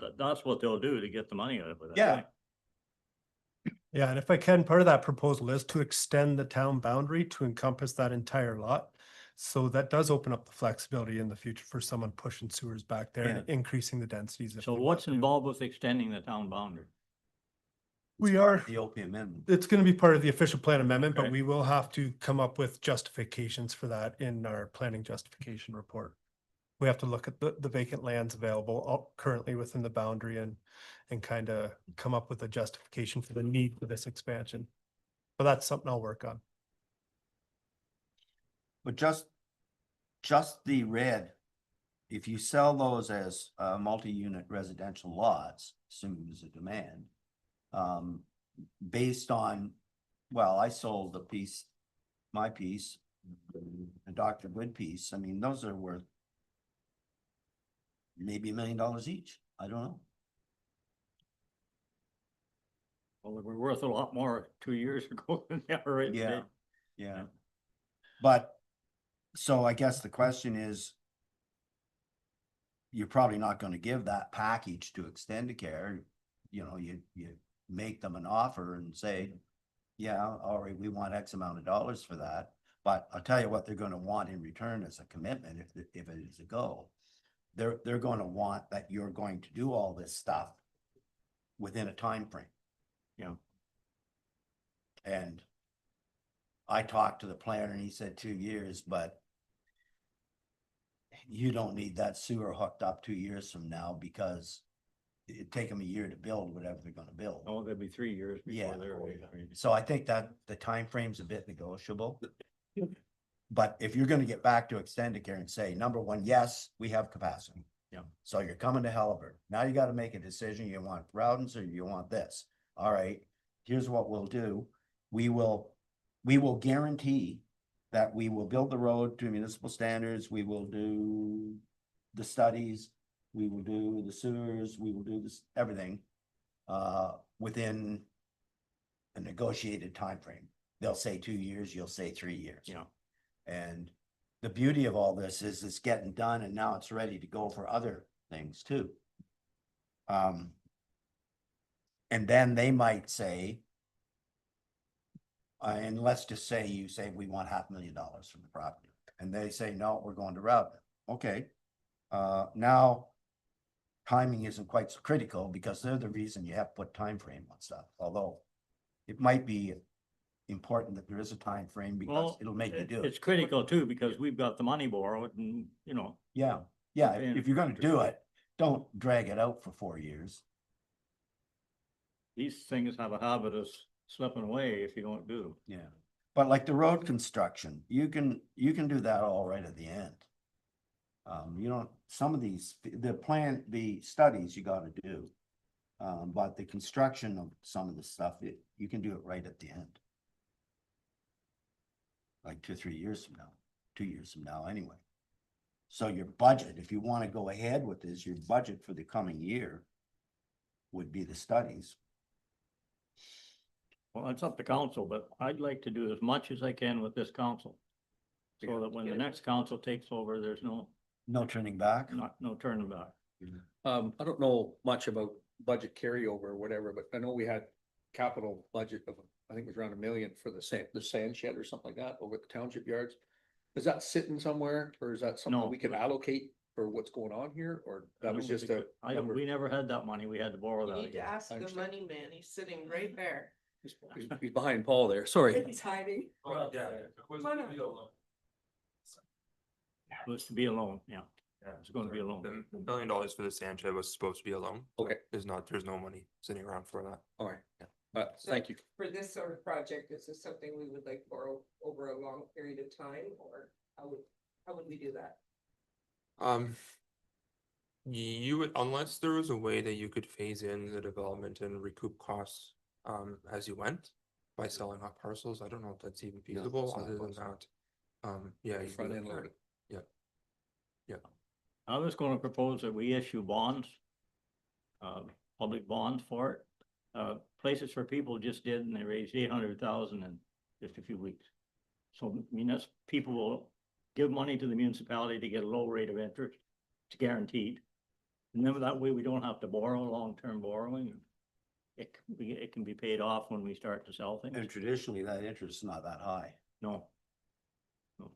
Speaker 1: they'll do to get the money out of it. I
Speaker 4: Yeah.
Speaker 1: think.
Speaker 3: Yeah, and if I can, part of that proposal is to extend the town boundary to encompass that entire lot. So that does open up the flexibility in the future for someone pushing sewers back there and increasing the densities. if
Speaker 1: So
Speaker 3: we want
Speaker 1: what's
Speaker 3: to.
Speaker 1: involved with extending the town boundary?
Speaker 3: We are,
Speaker 4: The OP amendment.
Speaker 3: it's gonna be part of the official plan amendment, but
Speaker 1: Okay.
Speaker 3: we will have to come up with justifications for that in our planning justification report. We have to look at the vacant lands available currently within the boundary and kind of come up with a justification for the need for this expansion. But that's something I'll work on.
Speaker 4: But just the red, if you sell those as multi-unit residential lots, assuming there's a demand, based on, well, I sold my piece, the Dr. Good piece, I mean, those are worth maybe $1 million each. I don't know.
Speaker 1: Well, they were worth a lot more 2 years ago than they are right
Speaker 4: Yeah,
Speaker 1: today.
Speaker 4: yeah. But, so I guess the question is, you're probably not gonna give that package to Extendicare. You know, you make them an offer and say, yeah, all right, we want X amount of dollars for that. But I'll tell you what they're gonna want in return as a commitment, if it is a go. They're gonna want that you're going to do all this stuff within a time frame.
Speaker 1: You know,
Speaker 4: And I talked to the planner and he said 2 years, but you don't need that sewer hooked up 2 years from now because it'd take them a year to build whatever they're gonna build.
Speaker 1: oh, it'll be 3 years
Speaker 4: Yeah.
Speaker 1: before they're ready.
Speaker 4: So I think that the time frame's a bit negotiable. But if you're gonna get back to Extendicare and say, number one, yes, we have capacity.
Speaker 1: Yeah.
Speaker 4: So you're coming to Halliburton. Now you gotta make a decision. You want Rowden's or you want this? All right, here's what we'll do. We will guarantee that we will build the road to municipal standards. We will do the studies. We will do the sewers. We will do this, everything, within a negotiated time frame. They'll say 2 years, you'll say 3 years.
Speaker 1: Yeah.
Speaker 4: And the beauty of all this is it's getting done and now it's ready to go for other things too. And then they might say, and let's just say you say we want $500,000 from the property, and they say, no, we're going to Route. Okay, now timing isn't quite so critical because they're the reason you have to put time frame on stuff, although it might be important that there is a time frame because
Speaker 1: Well,
Speaker 4: it'll make you do
Speaker 1: It's
Speaker 4: it.
Speaker 1: critical too, because we've got the money borrowed and, you know,
Speaker 4: Yeah, yeah,
Speaker 1: And-
Speaker 4: if you're gonna do it, don't drag it out for 4 years.
Speaker 1: these things have a habit of slipping away if you don't do them.
Speaker 4: Yeah, but like the road construction, you can do that all right at the end. You don't, some of these, the studies you gotta do. But the construction of some of the stuff, you can do it right at the end. Like 2 or 3 years from now, 2 years from now, anyway. So your budget, if you wanna go ahead with this, your budget for the coming year would be the studies.
Speaker 1: Well, it's up to council, but I'd like to do as much as I can with this council. So that when the next council takes over, there's no
Speaker 4: No turning back.
Speaker 1: no turning back.
Speaker 9: I don't know much about budget carryover or whatever, but I know we had capital budget of, I think it was around $1 million for the sand shed or something like that over at the township yards. Is that sitting somewhere or is that something
Speaker 1: No.
Speaker 9: we can allocate for what's going on here? Or that was just a number?
Speaker 1: We never had that money. We had to borrow
Speaker 10: You
Speaker 1: that
Speaker 10: need to
Speaker 1: again.
Speaker 10: ask
Speaker 9: I
Speaker 10: the
Speaker 9: understand.
Speaker 10: money man, he's sitting right there.
Speaker 9: He's behind Paul there, sorry.
Speaker 10: He's hiding.
Speaker 8: Well, yeah, it was
Speaker 10: Why not?
Speaker 8: a deal,
Speaker 1: It was to be alone, yeah. It's gonna be a loan.
Speaker 8: The $1 million for the sand shed was supposed to be a loan. so
Speaker 9: Okay.
Speaker 8: There's no money sitting around for that.
Speaker 9: All right,
Speaker 8: Yeah.
Speaker 9: thank you.
Speaker 10: For this sort of project, is this something we would like borrow over a long period of time, or how would we do that?
Speaker 8: You would, unless there was a way that you could phase in the development and recoup costs, as you went by selling off parcels, I don't know if that's even
Speaker 9: No,
Speaker 8: feasible,
Speaker 9: it's not
Speaker 8: other than
Speaker 9: possible.
Speaker 8: that. Yeah. you
Speaker 9: Front
Speaker 8: would
Speaker 9: end
Speaker 8: have to-
Speaker 9: loaded.
Speaker 1: I was gonna propose that we issue bonds. Public bonds for it. Places for People just did, and they raised 800,000 in just a few weeks. So, people will give money to the municipality to get a low rate of interest. It's guaranteed. And then that way we don't have to borrow, long-term borrowing. It can be paid off when we start to sell
Speaker 4: And
Speaker 1: things.
Speaker 4: traditionally, that interest is not that high.
Speaker 1: No. No.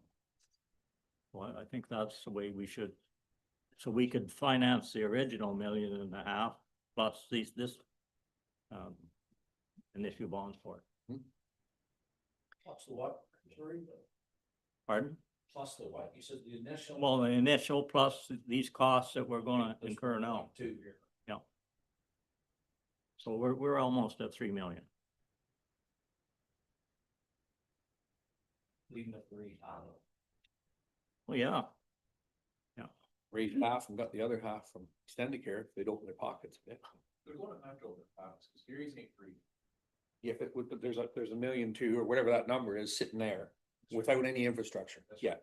Speaker 1: Well, I think that's the way we should. So we could finance the original 1.5 million plus this. And issue bonds for it.
Speaker 6: Plus the what?
Speaker 1: Pardon?
Speaker 6: Plus the what? You said the initial.
Speaker 1: Well, the initial plus these costs that we're gonna incur now.
Speaker 6: 2 year.
Speaker 1: So we're almost at 3 million.
Speaker 6: Leaving the 3 out.
Speaker 1: Well, yeah,
Speaker 9: Raised half and got the other half from Extendicare if they'd open their pockets a bit.
Speaker 8: They're going to have to open the files, because Gary's ain't free.
Speaker 9: Yeah, if it would, there's $1.2 million or whatever that number is sitting there without any infrastructure. Yeah.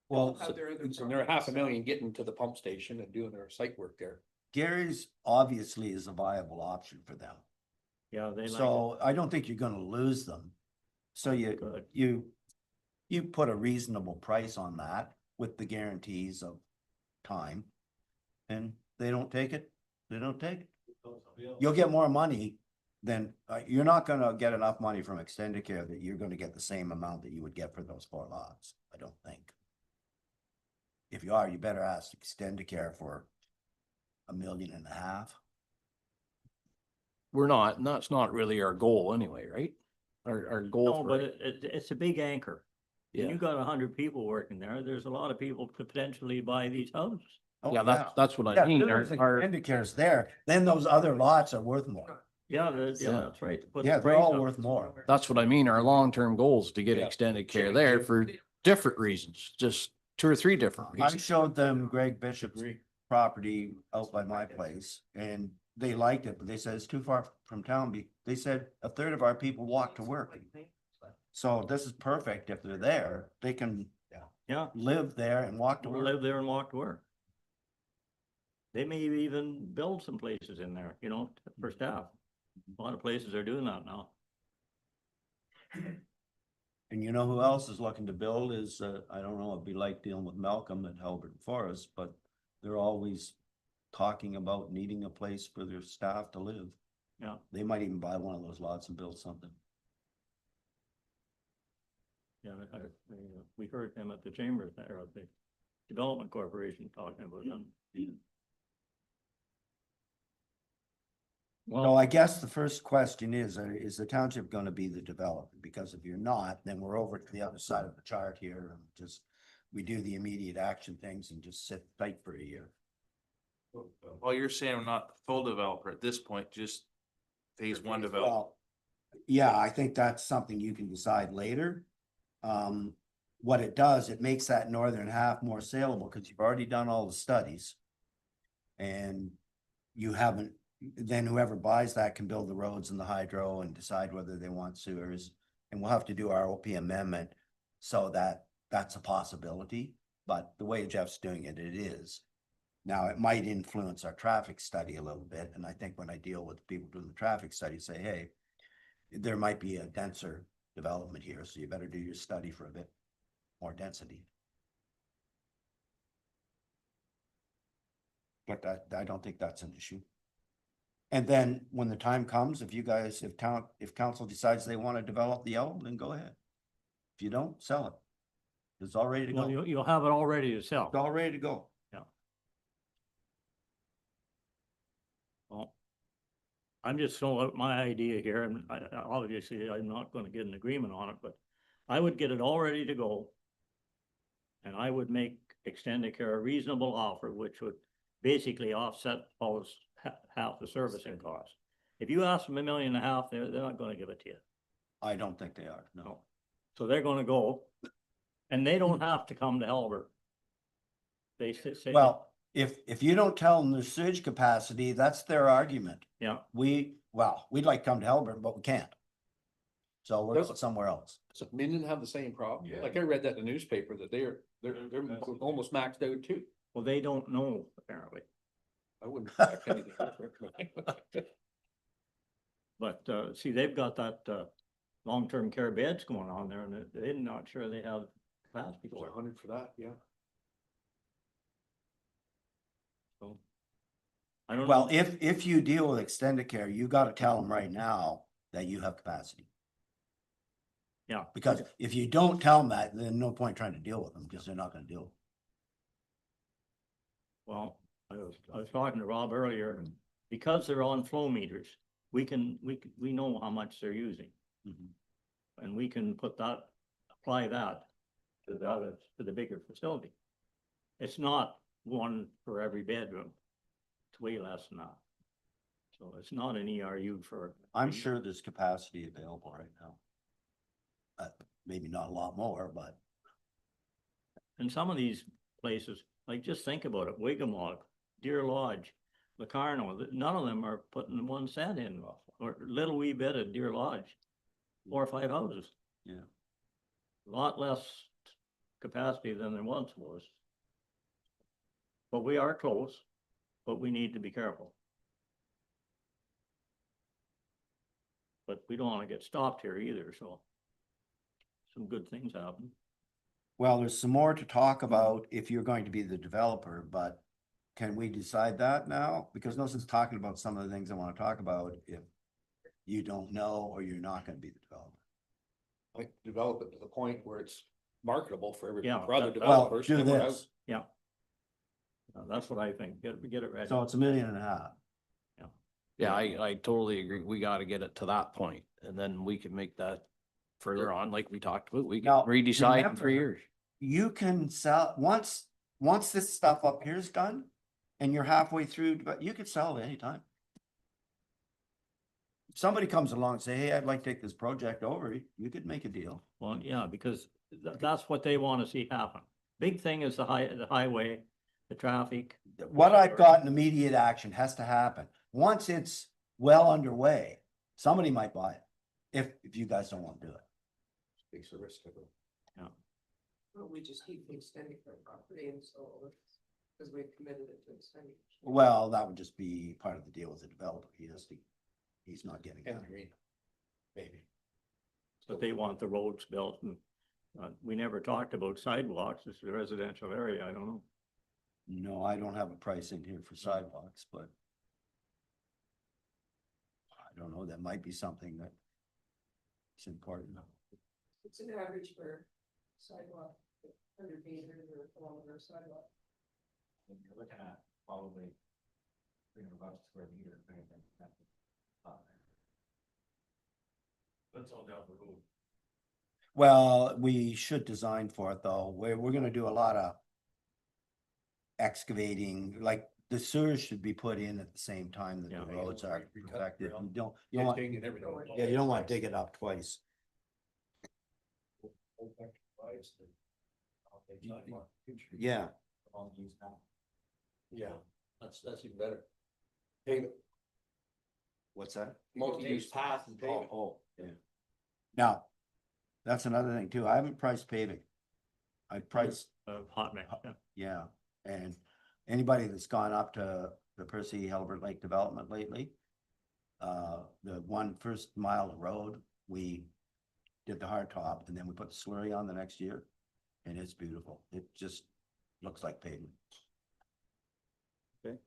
Speaker 4: Well,
Speaker 10: Are there other
Speaker 9: And they're $500,000 getting to the pump station and doing their site work there.
Speaker 4: Gary's obviously is a viable option for them.
Speaker 1: yeah, they like it.
Speaker 4: So I don't think you're gonna lose them. So
Speaker 1: Good.
Speaker 4: you put a reasonable price on that with the guarantees of time. And they don't take it, they don't take it. You'll get more money than, you're not gonna get enough money from Extendicare that you're gonna get the same amount that you would get for those 4 lots, I don't think. If you are, you better ask Extendicare for 1.5 million.
Speaker 6: We're not, and that's not really our goal anyway, right? Our goal.
Speaker 1: No, but it's a big anchor. When
Speaker 6: Yeah,
Speaker 1: you got 100 people working there, there's a lot of people to potentially buy these houses.
Speaker 4: Oh,
Speaker 6: yeah, that's what I
Speaker 4: Yeah,
Speaker 6: mean.
Speaker 4: as soon as Extendicare's there, then those other lots are worth more.
Speaker 1: Yeah,
Speaker 6: Yeah.
Speaker 1: that's right. Put the
Speaker 4: Yeah, they're
Speaker 1: price
Speaker 4: all
Speaker 1: up.
Speaker 4: worth more.
Speaker 6: That's what I mean. Our long-term goal is to get
Speaker 9: Yeah.
Speaker 6: extended care there for different reasons, just 2 or 3 different
Speaker 4: I
Speaker 6: reasons.
Speaker 4: showed them Greg Bishop's property out by my place and they liked it, but they said it's too far from town. They said 1/3 of our people walk to work. So this is perfect. If they're there, they can
Speaker 1: Yeah,
Speaker 4: live there and walk to
Speaker 1: we'll
Speaker 4: work.
Speaker 1: live there and walk to work. They may even build some places in there, for staff. A lot of places are doing that now.
Speaker 4: And you know who else is looking to build is, I don't know, it'd be like dealing with Malcolm at Halbert Forest, but they're always talking about needing a place for their staff to live.
Speaker 1: Yeah.
Speaker 4: They might even buy one of those lots and build something.
Speaker 1: Yeah, we heard him at the chamber there, at the Development Corporation talking about them.
Speaker 4: So I guess the first question is the township gonna be the developer? Because if you're not, then we're over to the other side of the chart here and just, we do the immediate action things and just sit tight for a year.
Speaker 5: Well, you're saying we're not full developer at this point, just phase one development.
Speaker 4: Well, yeah, I think that's something you can decide later. What it does, it makes that northern half more saleable because you've already done all the studies. And you haven't, then whoever buys that can build the roads and the hydro and decide whether they want sewers. And we'll have to do our OP amendment so that that's a possibility, but the way Jeff's doing it, it is. Now, it might influence our traffic study a little bit, and I think when I deal with people doing the traffic study, say, hey, there might be a denser development here, so you better do your study for a bit more density. But I don't think that's an issue. And then when the time comes, if council decides they want to develop the L, then go ahead. If you don't, sell it. It's all ready to
Speaker 1: Well,
Speaker 4: go.
Speaker 1: you'll have it all ready to sell.
Speaker 4: It's all ready to go.
Speaker 1: Well, I'm just throwing out my idea here, and obviously I'm not gonna get an agreement on it, but I would get it all ready to go. And I would make Extendicare a reasonable offer, which would basically offset almost half the servicing cost. If you ask them $1.5 million, they're not gonna give it to you.
Speaker 4: I don't think they are, no.
Speaker 1: So they're gonna go, and they don't have to come to Halbert. They say.
Speaker 4: Well, if you don't tell them the sewage capacity, that's their argument.
Speaker 1: Yeah,
Speaker 4: We'd like to come to Helburn, but we can't. So we're going somewhere else.
Speaker 9: So Minden have the same problem?
Speaker 5: Yeah.
Speaker 9: Like I read that in the newspaper that they're almost maxed out too.
Speaker 1: well, they don't know, apparently,
Speaker 9: I wouldn't expect anything different.
Speaker 1: but, see, they've got that, long-term care beds going on there, and they're not sure they have capacity for it.
Speaker 9: 100 for that, yeah.
Speaker 1: So I don't
Speaker 4: Well,
Speaker 1: know.
Speaker 4: if you deal with Extendicare, you gotta tell them right now that you have capacity.
Speaker 1: Yeah.
Speaker 4: Because if you don't tell them that, then no point trying to deal with them, because they're not gonna deal.
Speaker 1: Well, I was talking to Rob earlier, and because they're on flow meters, we know how much they're using. And we can apply that to the bigger facility. It's not one for every bedroom. It's way less than that. So it's not an ERU for.
Speaker 4: I'm sure there's capacity available right now. Maybe not a lot more, but
Speaker 1: And some of these places, like, just think about it, Wigamog, Deer Lodge, Locarno, none of them are putting 1 cent in, or little wee bit of Deer Lodge, 4 or 5 houses.
Speaker 4: yeah.
Speaker 1: A lot less capacity than there once was. But we are close, but we need to be careful. But we don't want to get stopped here either, so some good things happen.
Speaker 4: Well, there's some more to talk about if you're going to be the developer, but can we decide that now? Because no sense talking about some of the things I want to talk about if you don't know or you're not going to be the developer.
Speaker 9: Like develop it to the point where it's marketable for every,
Speaker 1: Yeah,
Speaker 9: for other
Speaker 1: that-
Speaker 4: Well,
Speaker 9: developers.
Speaker 4: do
Speaker 9: and we're out.
Speaker 4: this.
Speaker 1: Yeah. That's what I think. Get it ready.
Speaker 4: So it's $1.5 million.
Speaker 6: Yeah, I totally agree. We gotta get it to that point, and then we can make that further on, like we talked about, we
Speaker 4: Now,
Speaker 6: can redecide in 3
Speaker 4: remember-
Speaker 6: years.
Speaker 4: You can sell, once this stuff up here is done and you're halfway through, but you could sell it anytime. If somebody comes along and say, hey, I'd like to take this project over, you could make a deal.
Speaker 1: Well, yeah, because that's what they want to see happen. Big thing is the highway, the traffic.
Speaker 4: What I've got in immediate action has to happen. Once it's well underway, somebody might buy it. If you guys don't want to do it.
Speaker 9: Takes the risk of it.
Speaker 10: Well, we just keep extending our property and so, because we've committed it to extending.
Speaker 4: Well, that would just be part of the deal with the developer. He's not getting
Speaker 9: And
Speaker 4: that.
Speaker 9: green.
Speaker 4: Maybe.
Speaker 1: but they want the roads built and we never talked about sidewalks. It's a residential area. I don't know.
Speaker 4: No, I don't have a price in here for sidewalks, but I don't know, that might be something that is important.
Speaker 10: It's an average for sidewalk, 100 meters or a kilometer of sidewalk.
Speaker 6: You're looking at probably $300 square meter. That's all down the road.
Speaker 4: Well, we should design for it though. We're gonna do a lot of excavating, like the sewers should be put in at the same time that
Speaker 1: Yeah.
Speaker 4: the roads are
Speaker 9: Recut
Speaker 4: perfected.
Speaker 9: ground.
Speaker 4: You don't want,
Speaker 9: Ditching and everything.
Speaker 4: yeah, you don't want to dig it up twice. Yeah.
Speaker 9: Yeah, that's even better. Pave it,
Speaker 4: What's that?
Speaker 9: multi-use path and pave it.
Speaker 4: Oh, yeah. Now, that's another thing too. I haven't priced paving. I priced,
Speaker 1: Hot mix, yeah.
Speaker 4: yeah, and anybody that's gone up to the Percy Halbert Lake development lately, the one first mile of road, we did the hard top and then we put the slurry on the next year. And it's beautiful. It just looks like pavement.
Speaker 1: Okay.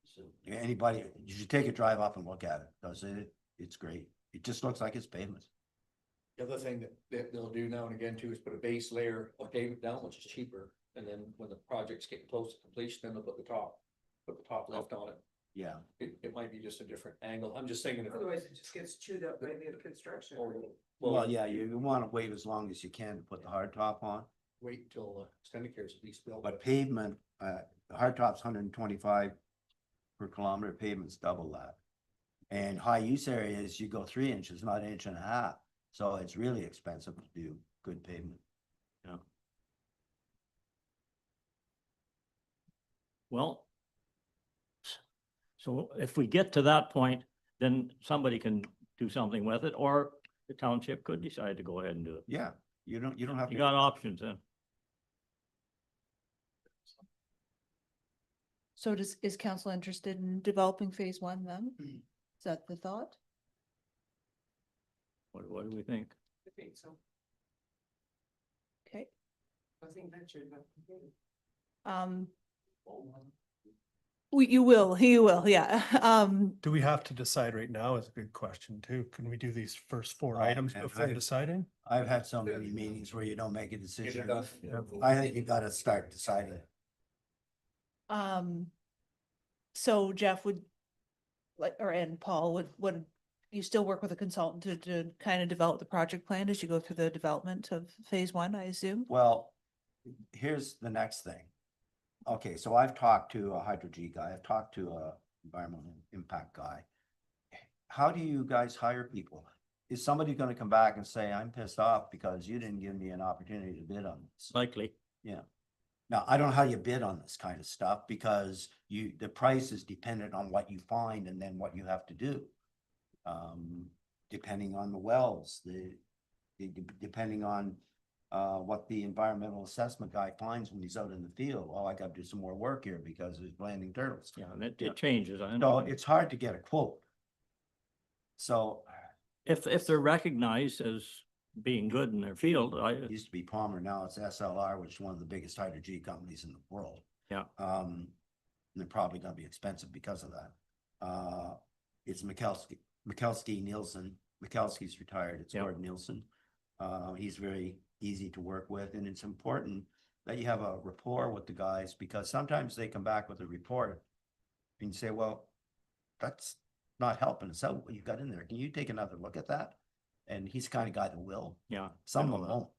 Speaker 4: So anybody, you should take a drive up and look at it. Does it? It's great. It just looks like it's pavement.
Speaker 9: The other thing that they'll do now and again too is put a base layer of pavement down, which is cheaper. And then when the project's getting close to completion, then they'll put the top lift on it.
Speaker 4: Yeah.
Speaker 9: It might be just a different angle. I'm just thinking.
Speaker 10: Otherwise, it just gets chewed up by the construction.
Speaker 4: Well, yeah, you want to wait as long as you can to put the hard top on,
Speaker 9: Wait until Extendicare is at least built.
Speaker 4: but pavement, the hard top's 125 per kilometer, pavement's double that. And high use areas, you go 3 inches, not 1.5 inches. So it's really expensive to do good pavement.
Speaker 1: Well, so if we get to that point, then somebody can do something with it, or the township could decide to go ahead and do it.
Speaker 4: Yeah, you don't have
Speaker 1: You
Speaker 4: to.
Speaker 1: got options then.
Speaker 2: So is council interested in developing phase one then? Is that the thought?
Speaker 1: What do we think?
Speaker 10: I think so.
Speaker 2: Okay.
Speaker 10: I think that should happen.
Speaker 2: You will, yeah.
Speaker 3: Do we have to decide right now is a good question too. Can we do these first 4
Speaker 4: Oh,
Speaker 3: items
Speaker 4: and
Speaker 3: before
Speaker 4: I-
Speaker 3: deciding?
Speaker 4: I've had so many meetings where you don't make a decision.
Speaker 9: done.
Speaker 4: I think you gotta start deciding.
Speaker 2: So Jeff would, and Paul, would you still work with a consultant to kind of develop the project plan as you go through the development of phase one, I assume?
Speaker 4: Well, here's the next thing. Okay, so I've talked to a Hydro-G guy, I've talked to a environmental impact guy. How do you guys hire people? Is somebody gonna come back and say, I'm pissed off because you didn't give me an opportunity to bid on this?
Speaker 1: Likely.
Speaker 4: Yeah. Now, I don't know how you bid on this kind of stuff because the price is dependent on what you find and then what you have to do. Depending on the wells, depending on what the environmental assessment guy finds when he's out in the field. Oh, I gotta do some more work here because there's landing turtles.
Speaker 1: Yeah, and it
Speaker 4: Yeah.
Speaker 1: changes. I
Speaker 4: So
Speaker 1: know.
Speaker 4: it's hard to get a quote. So
Speaker 1: If they're recognized as being good in their field,
Speaker 4: it used to be Palmer, now it's SLR, which is one of the biggest Hydro-G companies in the world.
Speaker 1: Yeah.
Speaker 4: And they're probably gonna be expensive because of that. It's Mikelski Nielsen. Mikelski's retired. It's
Speaker 1: Yeah.
Speaker 4: Gordon Nielsen. He's very easy to work with, and it's important that you have a rapport with the guys because sometimes they come back with a report and you say, well, that's not helping us out what you got in there. Can you take another look at that? And he's the kind of guy that will.
Speaker 1: yeah.
Speaker 4: Some
Speaker 1: I
Speaker 4: of
Speaker 1: know
Speaker 4: them
Speaker 1: that.
Speaker 4: won't.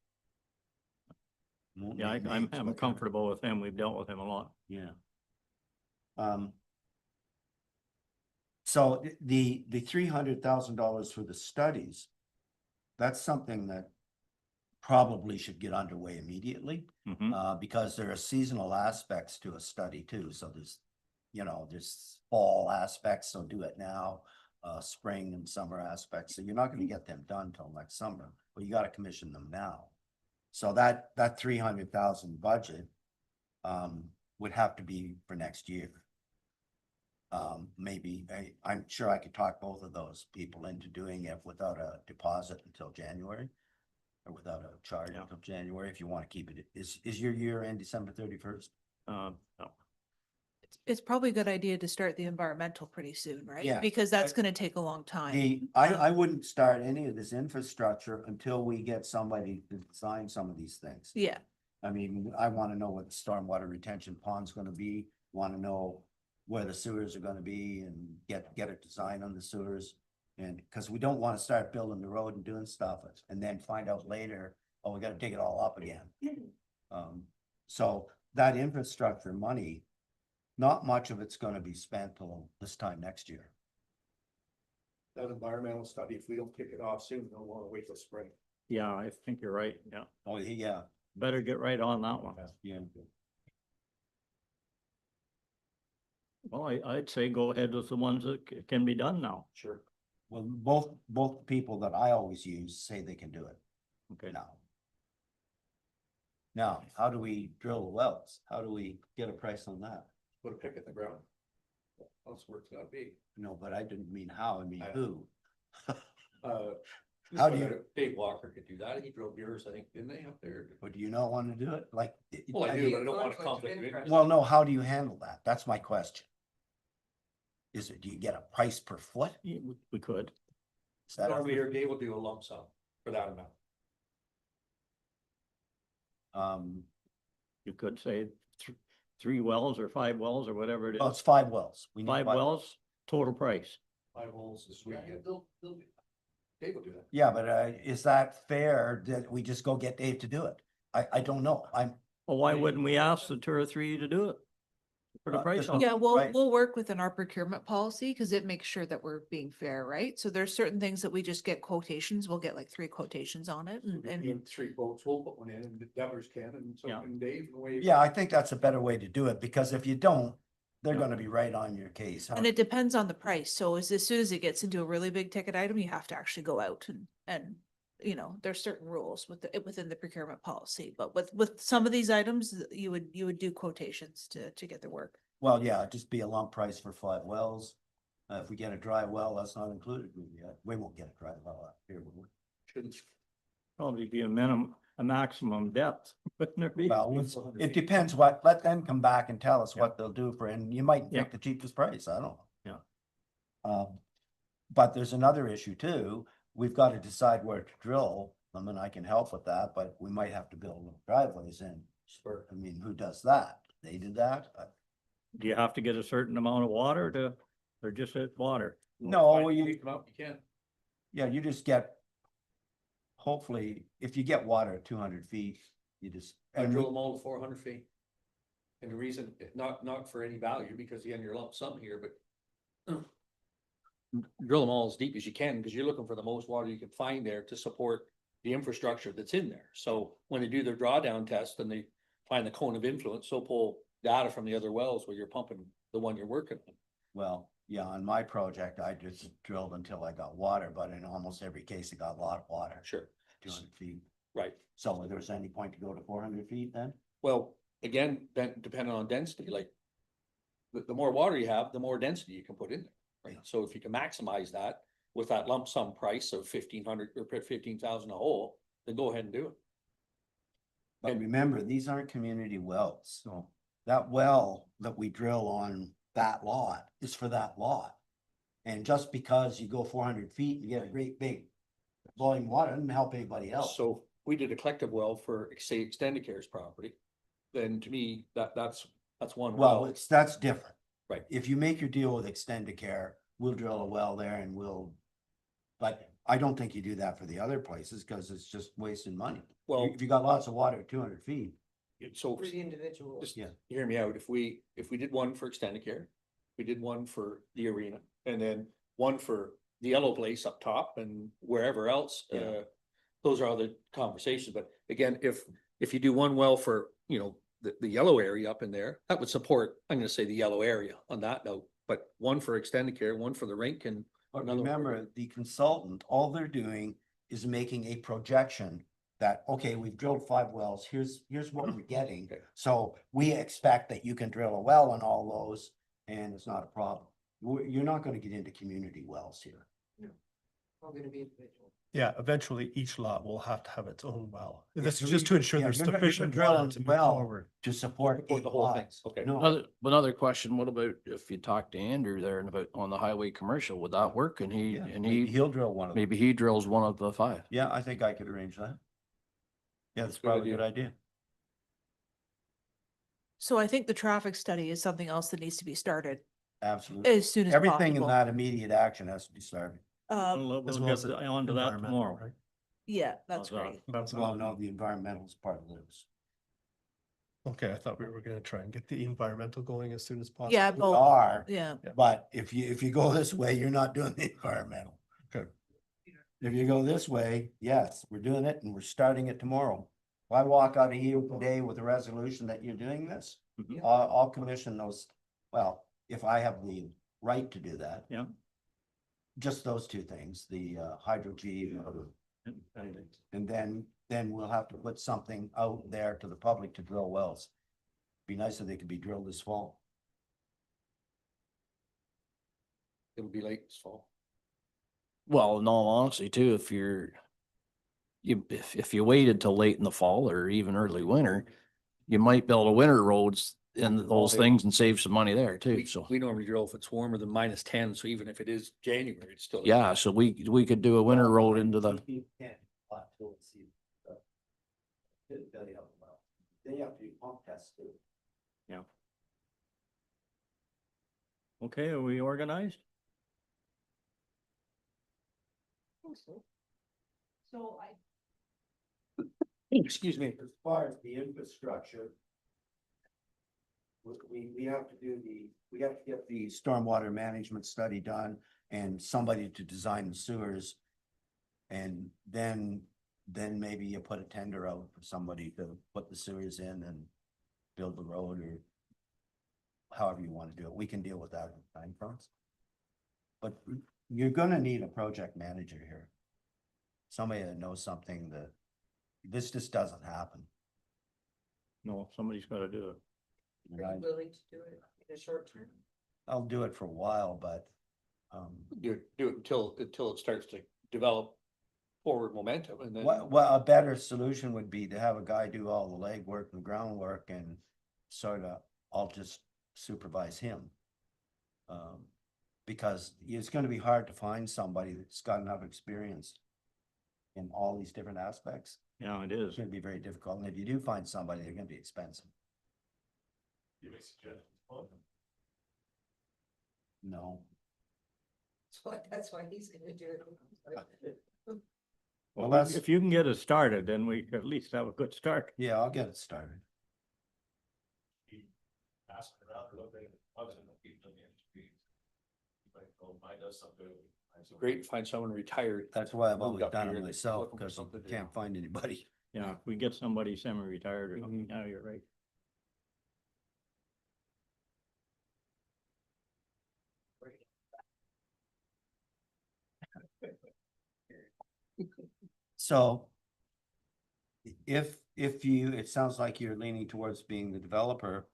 Speaker 4: Won't
Speaker 1: Yeah,
Speaker 4: name
Speaker 1: I'm
Speaker 4: names, but they're-
Speaker 1: comfortable with him. We've dealt with him a lot.
Speaker 4: Yeah. So the $300,000 for the studies, that's something that probably should get underway immediately,
Speaker 1: Mhm.
Speaker 4: because there are seasonal aspects to a study too. So there's fall aspects, so do it now, spring and summer aspects. So you're not gonna get them done till next summer, but you gotta commission them now. So that 300,000 budget, would have to be for next year. maybe, I'm sure I could talk both of those people into doing it without a deposit until January. Or without a charge
Speaker 1: Yeah.
Speaker 4: until January, if you want to keep it. Is your year end December 31st?
Speaker 1: No.
Speaker 2: It's probably a good idea to start the environmental pretty soon, right?
Speaker 4: Yeah,
Speaker 2: Because that's
Speaker 4: but
Speaker 2: gonna take a long time.
Speaker 4: I wouldn't start any of this infrastructure until we get somebody to design some of these things.
Speaker 2: Yeah,
Speaker 4: I mean, I want to know what the stormwater retention pond's gonna be, want to know where the sewers are gonna be and get a design on the sewers. And, because we don't want to start building the road and doing stuff and then find out later, oh, we gotta dig it all up again. So that infrastructure money, not much of it's gonna be spent till this time next year.
Speaker 9: That environmental study, if we don't kick it off soon, they'll wanna wait till spring.
Speaker 1: Yeah, I think you're right. Yeah.
Speaker 4: Oh, yeah,
Speaker 1: Better get right on that one.
Speaker 4: yeah.
Speaker 1: Well, I'd say go ahead with the ones that can be done now.
Speaker 9: Sure.
Speaker 4: Well, both people that I always use say they can do it
Speaker 1: Okay.
Speaker 4: now. Now, how do we drill the wells? How do we get a price on that?
Speaker 9: Put a pick in the ground. That's where it's gotta be.
Speaker 4: No, but I didn't mean how, I mean
Speaker 9: I-
Speaker 4: who.
Speaker 9: How
Speaker 4: How
Speaker 9: do
Speaker 4: do
Speaker 9: you?
Speaker 4: you-
Speaker 9: Dave Walker could do that. He drove yours, I think, didn't they, up there?
Speaker 4: But do you not want to do it? Like.
Speaker 9: Well, I do,
Speaker 10: mean,
Speaker 9: but I don't want to
Speaker 10: conflict of
Speaker 9: conflict of
Speaker 10: interest.
Speaker 9: interest.
Speaker 4: Well, no, how do you handle that? That's my question. Is it, do you get a price per foot?
Speaker 1: Yeah, we could.
Speaker 4: Is that,
Speaker 9: Over here, Dave will do a lump sum for that amount.
Speaker 1: You could say 3 wells or 5 wells or whatever it
Speaker 4: well,
Speaker 1: is.
Speaker 4: it's 5 wells. We need
Speaker 1: 5 wells, total price.
Speaker 9: 5 holes this weekend. Dave will do that.
Speaker 4: Yeah, but is that fair that we just go get Dave to do it? I don't know.
Speaker 1: Well, why wouldn't we ask the 2 or 3 to do it? For the price
Speaker 4: just-
Speaker 1: on it?
Speaker 2: yeah, we'll,
Speaker 4: right.
Speaker 2: we'll work within our procurement policy because it makes sure that we're being fair, right? So there's certain things that we just get quotations, we'll get like 3 quotations on it
Speaker 9: We
Speaker 2: and
Speaker 9: need 3 boats, we'll put one in and the Devers can and so
Speaker 1: Yeah.
Speaker 9: can Dave and Wade.
Speaker 4: Yeah, I think that's a better way to do it, because if you don't, they're
Speaker 1: Yeah.
Speaker 4: gonna be right on your case. huh?
Speaker 2: And it depends on the price. So as soon as it gets into a really big ticket item, you have to actually go out and, you know, there's certain rules within the procurement policy. But with some of these items, you would do quotations to get the work.
Speaker 4: Well, yeah, it'd just be a lump price for 5 wells. If we get a dry well, that's not included. We won't get a dry well out here, will we?
Speaker 9: Shouldn't.
Speaker 1: Probably be a maximum depth, wouldn't there be?
Speaker 4: Well, it depends let them come back and tell us
Speaker 1: Yeah.
Speaker 4: what they'll do for, and you might
Speaker 1: Yeah.
Speaker 4: pick the cheapest price, I don't know.
Speaker 1: Yeah.
Speaker 4: But there's another issue too, we've got to decide where to drill, I mean, I can help with that, but we might have to build little driveways in. I mean, who does that? They do that?
Speaker 1: Do you have to get a certain amount of water or just water?
Speaker 4: No,
Speaker 9: You
Speaker 4: you,
Speaker 9: come out, you can.
Speaker 4: yeah, you just get, hopefully, if you get water at 200 feet, you just.
Speaker 9: I
Speaker 4: and
Speaker 9: drill
Speaker 4: we-
Speaker 9: them all to 400 feet. And the reason, not for any value, because again, you're lump sum here, but drill them all as deep as you can, because you're looking for the most water you can find there to support the infrastructure that's in there. So when they do their drawdown test and they find the cone of influence, they'll pull data from the other wells where you're pumping the one you're working on.
Speaker 4: Well, yeah, on my project, I just drilled until I got water, but in almost every case, it got a lot of water,
Speaker 9: Sure,
Speaker 4: 200 feet.
Speaker 9: right.
Speaker 4: So if there's any point to go to 400 feet then?
Speaker 9: Well, again, depending on density, like the more water you have, the more density you can put in there. Right? So if you can maximize that with that lump sum price of 1,500 or 15,000 a hole, then go ahead and do it.
Speaker 4: But remember, these aren't community wells, so that well that we drill on that lot is for that lot. And just because you go 400 feet, you get a great big volume of water, doesn't help anybody else.
Speaker 9: So if we did a collective well for, say, Extendicare's property, then to me, that's one
Speaker 4: Well,
Speaker 9: well.
Speaker 4: that's different.
Speaker 9: Right.
Speaker 4: If you make your deal with Extendicare, we'll drill a well there and but I don't think you do that for the other places, because it's just wasting money.
Speaker 9: Well,
Speaker 4: If you got lots of water at 200 feet,
Speaker 9: so
Speaker 10: For the individual.
Speaker 9: just
Speaker 4: yeah.
Speaker 9: hear me out. If we did one for Extendicare, we did one for the arena, and then one for the yellow place up top and wherever else,
Speaker 4: Yeah.
Speaker 9: those are other conversations. But again, if you do one well for, you know, the yellow area up in there, that would support, I'm gonna say the yellow area on that note, but one for Extendicare, one for the rink and
Speaker 4: But
Speaker 9: another one for-
Speaker 4: remember, the consultant, all they're doing is making a projection that, okay, we've drilled 5 wells, here's what we're getting.
Speaker 9: Okay.
Speaker 4: So we expect that you can drill a well on all those, and it's not a problem. You're not gonna get into community wells here.
Speaker 10: All gonna be individual.
Speaker 3: Yeah, eventually each lot will have to have its own well.
Speaker 4: Yeah,
Speaker 3: This is
Speaker 4: so
Speaker 3: just to ensure
Speaker 4: yeah,
Speaker 3: there's
Speaker 4: you're not-
Speaker 3: sufficient
Speaker 4: you're not
Speaker 3: water
Speaker 4: drilling
Speaker 3: to move
Speaker 4: well
Speaker 3: forward.
Speaker 4: To support
Speaker 9: Support the
Speaker 4: eight
Speaker 9: whole thing.
Speaker 4: lots.
Speaker 9: Okay.
Speaker 4: No,
Speaker 6: Another question, what about if you talk to Andrew there and about on the highway commercial, would that work? And
Speaker 4: yeah,
Speaker 6: and
Speaker 4: maybe
Speaker 6: he,
Speaker 4: he'll drill one of them.
Speaker 6: maybe he drills one of the 5.
Speaker 4: Yeah, I think I could arrange that. Yeah, that's
Speaker 9: Good
Speaker 4: probably a good idea.
Speaker 2: So I think the traffic study is something else that needs to be started
Speaker 4: Absolutely.
Speaker 2: as soon as possible.
Speaker 4: Everything in that immediate action has to be started.
Speaker 1: We'll
Speaker 3: As
Speaker 1: we'll
Speaker 3: well
Speaker 1: get
Speaker 3: as the
Speaker 1: onto that
Speaker 3: environmental,
Speaker 1: tomorrow.
Speaker 3: right?
Speaker 2: Yeah, that's
Speaker 1: How's that?
Speaker 2: great.
Speaker 3: That's
Speaker 4: Well, no, the environmental is part of this.
Speaker 3: okay. I thought we were gonna try and get the environmental going as soon as possible.
Speaker 2: Yeah,
Speaker 4: We
Speaker 2: both,
Speaker 4: are,
Speaker 2: yeah.
Speaker 4: but if you go this way, you're not doing the environmental.
Speaker 3: Okay.
Speaker 4: If you go this way, yes, we're doing it and we're starting it tomorrow. If I walk out of here today with a resolution that you're doing this,
Speaker 1: Mhm.
Speaker 4: I'll commission those, well, if I have the right to do that.
Speaker 1: Yeah.
Speaker 4: Just those two things, the hydro G
Speaker 1: And-
Speaker 4: and then we'll have to put something out there to the public to drill wells. Be nice if they could be drilled this fall.
Speaker 9: It'll be late this fall.
Speaker 6: Well, in all honesty too, if if you waited till late in the fall or even early winter, you might build a winter roads in those
Speaker 9: Okay.
Speaker 6: things and save some money there too, so.
Speaker 9: We normally drill if it's warmer than -10, so even if it is January, it's still.
Speaker 6: Yeah, so we could do a winter road into the,
Speaker 4: They have to do pump tests too.
Speaker 1: Okay, are we organized?
Speaker 10: So I,
Speaker 4: Excuse me, as far as the infrastructure. We have to do we have to get the stormwater management study done and somebody to design the sewers. And then maybe you put a tender out for somebody to put the sewers in and build the road or however you want to do it. We can deal with that in time frames. But you're gonna need a project manager here. Somebody that knows something that this just doesn't happen.
Speaker 1: No, somebody's gotta do it.
Speaker 4: And
Speaker 10: are you willing to do it in a short term?
Speaker 4: I'll do it for a while, but,
Speaker 9: Do it until it starts to develop forward momentum and then.
Speaker 4: well, a better solution would be to have a guy do all the legwork and groundwork and sort of, I'll just supervise him. Because it's gonna be hard to find somebody that's got enough experience in all these different aspects.
Speaker 1: Yeah, it is.
Speaker 4: It's gonna be very difficult, and if you do find somebody, they're gonna be expensive. No,
Speaker 10: So that's why he's gonna do it.
Speaker 4: Well, that's-
Speaker 1: If you can get it started, then we at least have a good start.
Speaker 4: yeah, I'll get it started.
Speaker 9: Great to find someone retired.
Speaker 4: That's why I've
Speaker 9: Moved
Speaker 4: always
Speaker 9: up
Speaker 4: done
Speaker 9: here,
Speaker 4: it
Speaker 9: they're
Speaker 4: myself,
Speaker 9: looking for
Speaker 4: because
Speaker 9: something to do.
Speaker 4: can't find anybody.
Speaker 1: Yeah, if we get somebody semi-retired or something, now you're right.
Speaker 4: So if you, it sounds like you're leaning towards being the developer.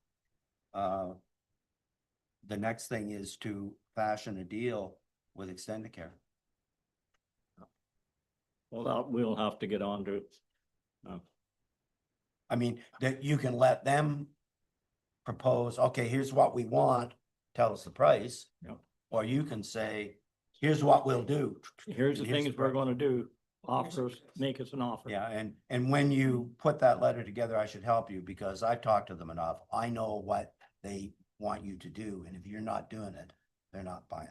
Speaker 4: The next thing is to fashion a deal with Extendicare.
Speaker 1: Well, we'll have to get on to.
Speaker 4: I mean, that you can let them propose, okay, here's what we want, tell us the price.
Speaker 1: Yep.
Speaker 4: Or you can say, here's what we'll do.
Speaker 1: Here's the
Speaker 4: and here's
Speaker 1: things
Speaker 4: the
Speaker 1: we're
Speaker 4: price.
Speaker 1: gonna do, offer us, make us an offer.
Speaker 4: Yeah, and when you put that letter together, I should help you because I've talked to them enough. I know what they want you to do, and if you're not doing it, they're not buying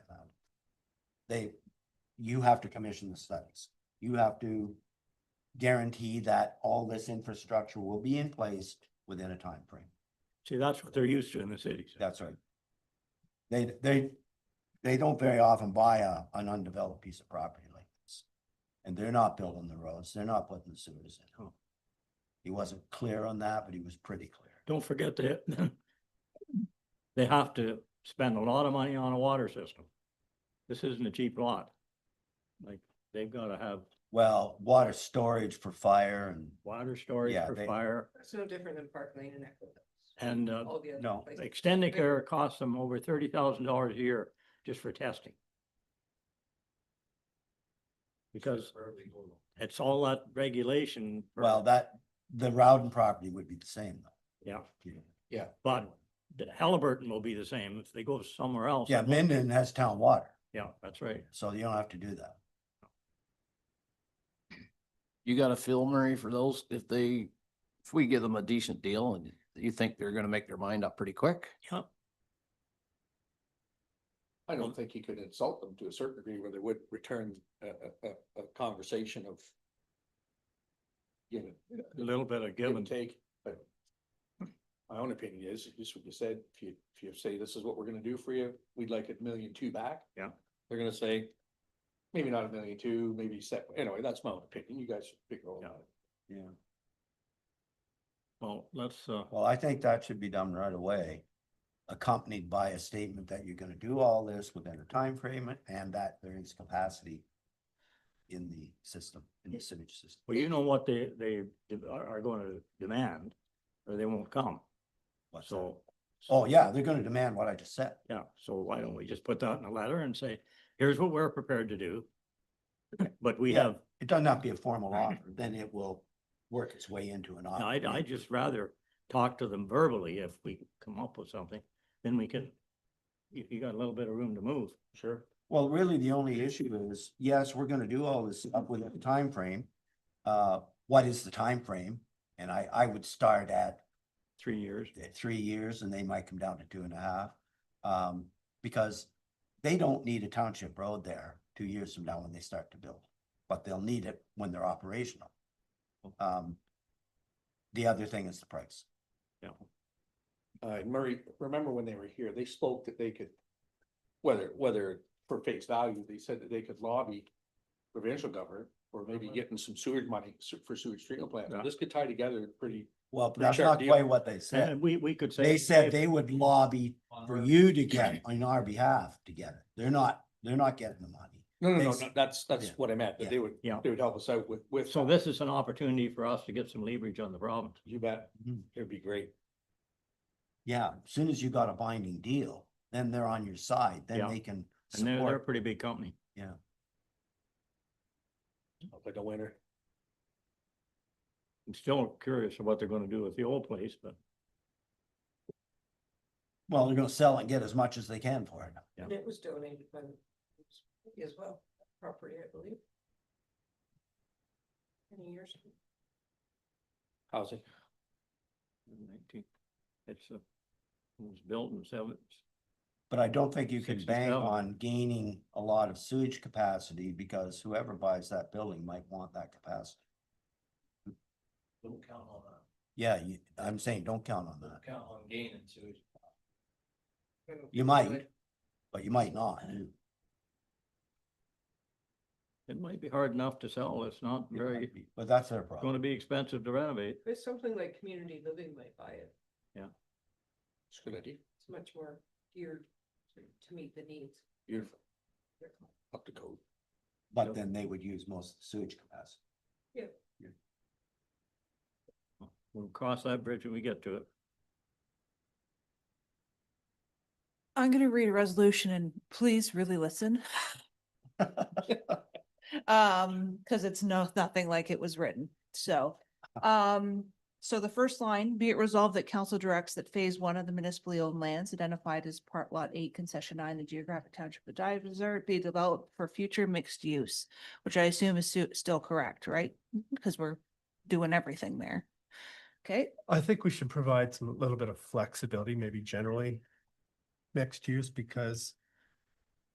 Speaker 4: that. You have to commission the studies. You have to guarantee that all this infrastructure will be in place within a time frame.
Speaker 1: See, that's what they're used to in the cities.
Speaker 4: That's right. They don't very often buy an undeveloped piece of property like this. And they're not building the roads, they're not putting the sewers in. He wasn't clear on that, but he was pretty clear.
Speaker 1: Don't forget that they have to spend a lot of money on a water system. This isn't a cheap lot. Like, they've gotta have
Speaker 4: Well, water storage for fire and,
Speaker 1: water storage
Speaker 4: Yeah,
Speaker 1: for
Speaker 4: they-
Speaker 1: fire
Speaker 10: It's no different than Park Lane and Echo.
Speaker 1: and,
Speaker 10: All the other
Speaker 4: no,
Speaker 10: places.
Speaker 1: Extendicare costs them over $30,000 a year just for testing. Because it's all that regulation. for-
Speaker 4: Well, the Rowden property would be the same though.
Speaker 1: Yeah,
Speaker 9: Yeah.
Speaker 1: but the Halliburton will be the same if they go somewhere else.
Speaker 4: Yeah,
Speaker 1: it won't be.
Speaker 4: Minden has town water,
Speaker 1: Yeah, that's right.
Speaker 4: so you don't have to do that.
Speaker 6: You got a feel, Murray, for those, if we give them a decent deal and you think they're gonna make their mind up pretty quick?
Speaker 1: Yeah,
Speaker 9: I don't think you could insult them to a certain degree where they would return a conversation of. You know,
Speaker 1: a little bit of
Speaker 9: give
Speaker 1: give
Speaker 9: and
Speaker 1: and
Speaker 9: take, but. My own opinion is, just what you said, if you say this is what we're gonna do for you, we'd like $1.2 million back.
Speaker 1: Yeah.
Speaker 9: They're gonna say, maybe not $1.2 million, maybe set, anyway, that's my own opinion, you guys should figure all
Speaker 1: Yeah.
Speaker 9: that.
Speaker 4: Yeah.
Speaker 1: well, let's,
Speaker 4: Well, I think that should be done right away. Accompanied by a statement that you're gonna do all this within a time frame and that there is capacity in the system, in the sewage system.
Speaker 1: well, you know what they are going to demand, or they won't come.
Speaker 4: What's that?
Speaker 1: So.
Speaker 4: Oh, yeah, they're gonna demand what I just said.
Speaker 1: Yeah, so why don't we just put that in a letter and say, here's what we're prepared to do. But we
Speaker 4: Yeah.
Speaker 1: have,
Speaker 4: It doesn't have to be a formal offer, then it will work its way into an offer.
Speaker 1: I'd just rather talk to them verbally if we come up with something, then we can, you got a little bit of room to move. Sure.
Speaker 4: Well, really, the only issue is, yes, we're gonna do all this stuff within a time frame. What is the time frame? And I would start at
Speaker 1: 3 years.
Speaker 4: 3 years and they might come down to 2.5. Because they don't need a township road there 2 years from now when they start to build, but they'll need it when they're operational. The other thing is the price.
Speaker 1: Yeah.
Speaker 9: Murray, remember when they were here, they spoke that they could, whether for face value, they said that they could lobby provincial government or maybe getting some sewage money for sewage treatment plants.
Speaker 1: Yeah.
Speaker 9: This could tie together in pretty.
Speaker 4: Well,
Speaker 9: Pretty
Speaker 4: that's
Speaker 9: sharp
Speaker 4: not
Speaker 9: deal.
Speaker 4: quite what they said.
Speaker 1: And we could say.
Speaker 4: They said
Speaker 1: if-
Speaker 4: they would lobby for you to get on our behalf to get it. They're not getting the money.
Speaker 9: No,
Speaker 4: They s-
Speaker 9: that's
Speaker 4: Yeah.
Speaker 9: what I meant, that they would,
Speaker 1: Yeah.
Speaker 9: they would help us out with.
Speaker 1: So this is an opportunity for us to get some leverage on the province.
Speaker 9: You bet,
Speaker 4: Mhm.
Speaker 9: it'd be great.
Speaker 4: Yeah, as soon as you got a binding deal, then they're on your side,
Speaker 1: Yeah.
Speaker 4: then they can
Speaker 1: And they're a
Speaker 4: support.
Speaker 1: pretty big company.
Speaker 4: Yeah,
Speaker 9: Like a winner.
Speaker 1: I'm still curious of what they're gonna do with the old place, but
Speaker 4: well, they're gonna sell it and get as much as they can for it.
Speaker 10: And it was donated by me as well, property, I believe. Many years ago.
Speaker 9: How's it?
Speaker 1: 19 it's it was built in seven.
Speaker 4: But I don't think you can bank
Speaker 1: 67.
Speaker 4: on gaining a lot of sewage capacity because whoever buys that building might want that capacity.
Speaker 6: Don't count on that.
Speaker 4: Yeah, I'm saying, don't count on that.
Speaker 6: Count on gaining sewage.
Speaker 4: You might, but you might not.
Speaker 1: It might be hard enough to sell. It's not very,
Speaker 4: But that's their
Speaker 1: it's
Speaker 4: problem.
Speaker 1: gonna be expensive to renovate.
Speaker 10: There's something like community living might buy it.
Speaker 9: It's a good idea.
Speaker 10: It's much more geared to meet the needs.
Speaker 9: Beautiful. Up to code.
Speaker 4: But then they would use most of the sewage capacity.
Speaker 1: We'll cross that bridge when we get to it.
Speaker 2: I'm gonna read a resolution and please really listen. Cause it's nothing like it was written, so. So the first line, be it resolved that council directs that phase 1 of the municipally owned lands identified as part lot 8, concession 9, the geographic township of Dye Resort be developed for future mixed use, which I assume is still correct, right? Because we're doing everything there. Okay,
Speaker 3: I think we should provide some little bit of flexibility, maybe generally mixed use, because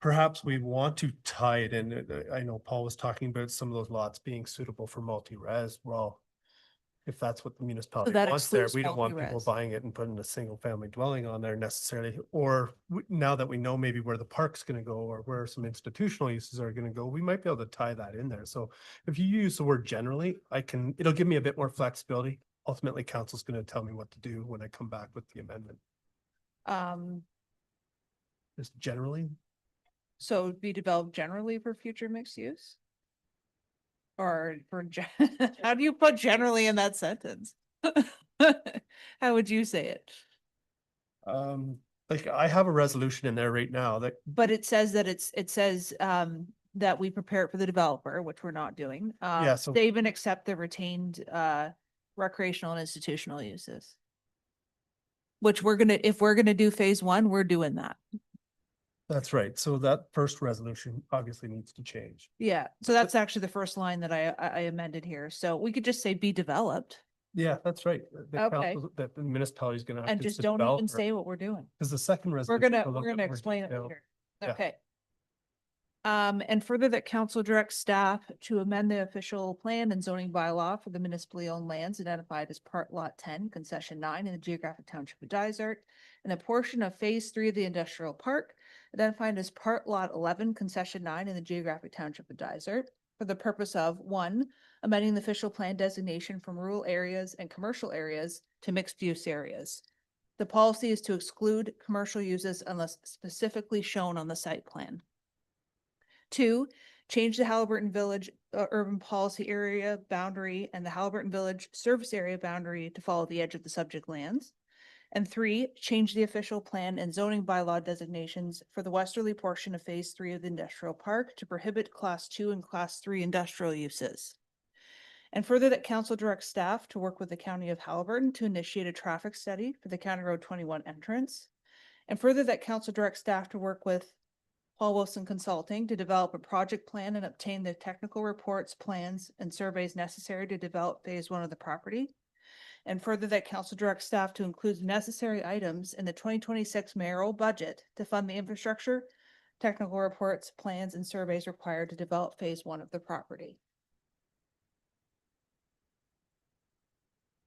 Speaker 3: perhaps we want to tie it in. I know Paul was talking about some of those lots being suitable for multi-res. Well, if that's what the municipality
Speaker 2: that
Speaker 3: wants there,
Speaker 2: excludes
Speaker 3: we don't want people
Speaker 2: multi-res.
Speaker 3: buying it and putting a single family dwelling on there necessarily. Or now that we know maybe where the park's gonna go or where some institutional uses are gonna go, we might be able to tie that in there. So if you use the word generally, it'll give me a bit more flexibility. Ultimately, council's gonna tell me what to do when I come back with the amendment. Just generally,
Speaker 2: so it'd be developed generally for future mixed use? Or for, how do you put generally in that sentence? How would you say it?
Speaker 3: Like, I have a resolution in there right now that,
Speaker 2: But it says that it says, that we prepare it for the developer, which we're not doing.
Speaker 3: Yeah, so-
Speaker 2: Save and accept the retained, recreational and institutional uses. Which if we're gonna do phase one, we're doing that.
Speaker 3: that's right. So that first resolution obviously needs to change.
Speaker 2: Yeah, so that's actually the first line that I amended here. So we could just say be developed
Speaker 3: Yeah, that's right. The
Speaker 2: Okay.
Speaker 3: council, that the municipality is gonna.
Speaker 2: and just don't even say what we're doing.
Speaker 3: Because the second
Speaker 2: We're
Speaker 3: resolution.
Speaker 2: gonna,
Speaker 3: will look
Speaker 2: we're
Speaker 3: at
Speaker 2: gonna
Speaker 3: more
Speaker 2: explain it
Speaker 3: detail.
Speaker 2: later.
Speaker 3: Yeah.
Speaker 2: Okay. And further that council directs staff to amend the official plan and zoning bylaw for the municipally owned lands identified as part lot 10, concession 9 in the geographic township of Dysart, and a portion of phase 3 of the industrial park identified as part lot 11, concession 9 in the geographic township of Dysart, for the purpose of 1, amending the official plan designation from rural areas and commercial areas to mixed use areas. The policy is to exclude commercial uses unless specifically shown on the site plan. 2, change the Halliburton Village urban policy area boundary and the Halliburton Village service area boundary to follow the edge of the subject lands. And 3, change the official plan and zoning bylaw designations for the westerly portion of phase 3 of the industrial park to prohibit class 2 and class 3 industrial uses. And further that council directs staff to work with the county of Halliburton to initiate a traffic study for the County Road 21 entrance. And further that council directs staff to work with Paul Wilson Consulting to develop a project plan and obtain the technical reports, plans, and surveys necessary to develop phase 1 of the property. And further that council directs staff to include necessary items in the 2026 mayoral budget to fund the infrastructure, technical reports, plans, and surveys required to develop phase 1 of the property.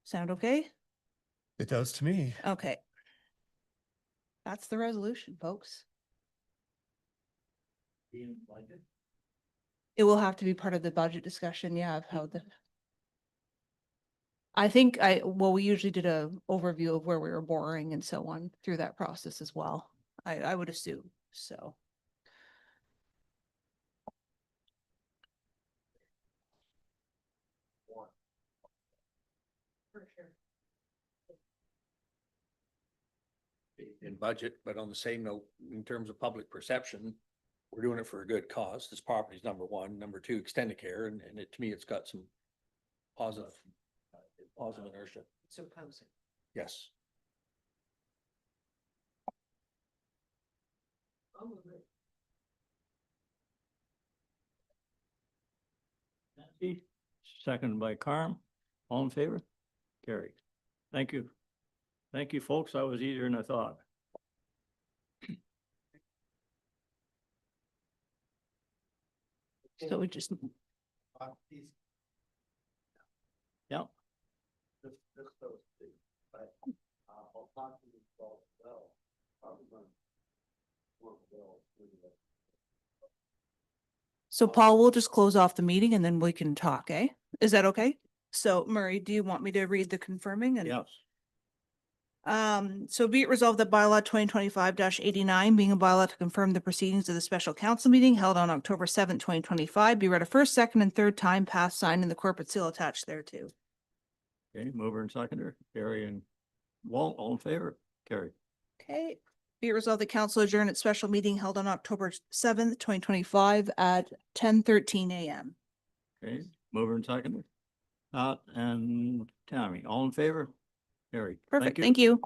Speaker 2: Sound okay?
Speaker 3: It does to me.
Speaker 2: Okay. That's the resolution, folks. It will have to be part of the budget discussion, yeah, of how the. I think we usually did a overview of where we were boring and so on through that process as well. I would assume, so. For sure.
Speaker 9: In budget, but on the same note, in terms of public perception, we're doing it for a good cause. This property is number one. Number two, Extendicare, and to me, it's got some positive inertia.
Speaker 10: So housing.
Speaker 9: Yes.
Speaker 10: I'll move it.
Speaker 1: Nancy, seconded by Carm. All in favor? Carried. Thank you. Thank you, folks. That was easier than I thought.
Speaker 2: So we just,
Speaker 1: Yeah.
Speaker 2: so Paul, we'll just close off the meeting and then we can talk, eh? Is that okay? So Murray, do you want me to read the confirming and?
Speaker 1: Yes.
Speaker 2: So be it resolved that bylaw 2025-89 being a bylaw to confirm the proceedings of the special council meeting held on October 7th, 2025, be read a first, second, and third time, passed, signed, and the corporate seal attached thereto.
Speaker 1: Okay, mover and seconder, Barry and Walt, all in favor? Carried.
Speaker 2: Okay, be it resolved the council adjourn its special meeting held on October 7th, 2025 at 10:13 a.m.
Speaker 1: Okay, mover and seconder. And Tammy, all in favor? Carried.
Speaker 2: Perfect, thank you.